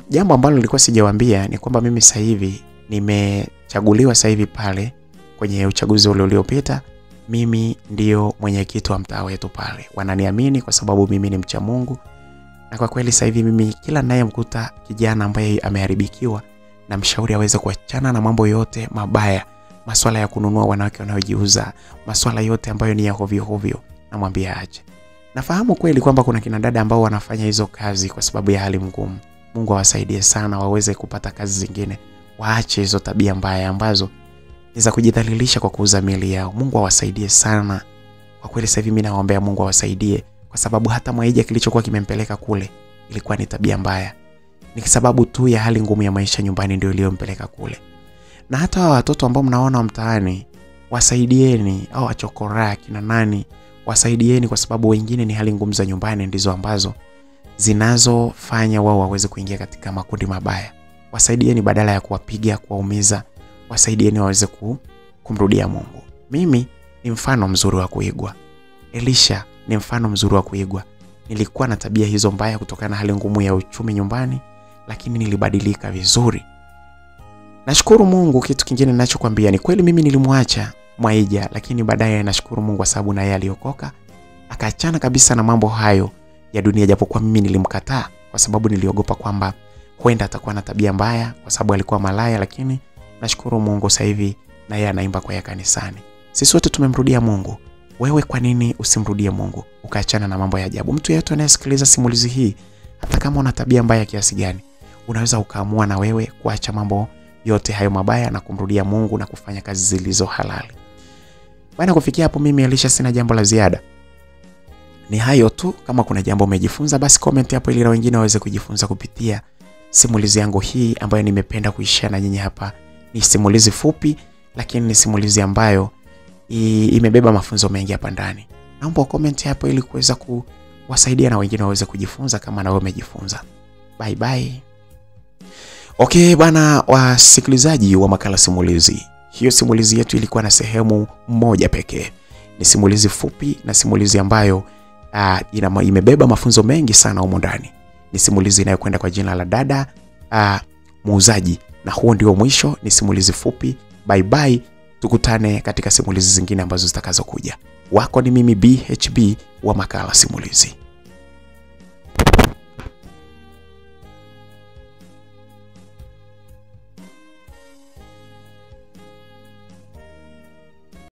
Jambo ambalo nilikuwa sijawaambia ni kwamba mimi sasa hivi nimechaguliwa sasa hivi pale kwenye uchaguzi ule uliopita. Mimi ndio mwenyekiti wa mtaa wetu pale. Wananiamini kwa sababu mimi ni mcha Mungu. Na kwa kweli sasa hivi mimi kila ninayemkuta kijana ambaye ameharibikiwa na mshauri aweze kuachana na mambo yote mabaya. Masuala ya kununua wanawake wanaojiuza, masuala yote ambayo ni ya hovyo hovyo, namwambia aje. Nafahamu kweli kwamba kuna kina dada ambao wanafanya hizo kazi kwa sababu ya hali ngumu. Mungu awasaidie sana waweze kupata kazi zingine. Waache hizo tabia mbaya ambazo ni za kujidhalilisha kwa kuuza miili yao. Mungu awasaidie sana. Kwa kweli sasa hivi mimi naomba Mungu awasaidie kwa sababu hata Mwaija kilichokuwa kimempeleka kule ilikuwa ni tabia mbaya. Ni sababu tu ya hali ngumu ya maisha nyumbani ndio iliyompeleka kule. Na hata watoto ambao mnaona mtaani, wasaidieni, au achokora kina nani, wasaidieni kwa sababu wengine ni hali ngumu za nyumbani ndizo ambazo zinazofanya wao waweze kuingia katika makundi mabaya. Wasaidieni badala ya kuwapiga, kuwaumiza, wasaidieni waweze kumrudia Mungu. Mimi ni mfano mzuri wa kuigwa. Elisha ni mfano mzuri wa kuigwa. Nilikuwa na tabia hizo mbaya kutokana na hali ngumu ya uchumi nyumbani, lakini nilibadilika vizuri. Nashukuru Mungu. Kitu kingine ninachokuambia ni kweli mimi nilimwacha Mwaija, lakini baadaye nashukuru Mungu kwa sababu na yeye aliokoka akaachana kabisa na mambo hayo ya dunia, japokuwa mimi nilimkataa kwa sababu niliogopa kwamba huenda atakuwa na tabia mbaya kwa sababu alikuwa malaya, lakini nashukuru Mungu sasa hivi na yeye anaimba kwa kanisani. Sisi wote tumemrudia Mungu. Wewe kwa nini usimrudie Mungu ukaachana na mambo ya ajabu? Mtu yeyote anayesikiliza simulizi hii, hata kama una tabia mbaya kiasi gani, unaweza ukaamua na wewe kuacha mambo yote hayo mabaya na kumrudia Mungu na kufanya kazi zilizo halali. Bwana, kufikia hapo mimi Elisha sina jambo la ziada. Ni hayo tu. Kama kuna jambo umejifunza basi comment hapo ili na wengine waweze kujifunza kupitia simulizi yangu hii ambayo nimependa kuishare na nyinyi hapa. Ni simulizi fupi lakini ni simulizi ambayo imebeba mafunzo mengi hapa ndani. Naomba comment hapo ili kuweza kuwasaidia na wengine waweze kujifunza kama na wewe umejifunza. Bye bye. Okay bwana wasikilizaji wa makala simulizi. Hiyo simulizi yetu ilikuwa na sehemu moja pekee. Ni simulizi fupi na simulizi ambayo imebeba mafunzo mengi sana humo ndani. Ni simulizi inayokwenda kwa jina la Dada Muuzaji, na huo ndio mwisho. Ni simulizi fupi. Bye bye. Tukutane katika simulizi zingine ambazo zitakazokuja. Wako ni mimi BHB wa makala simulizi.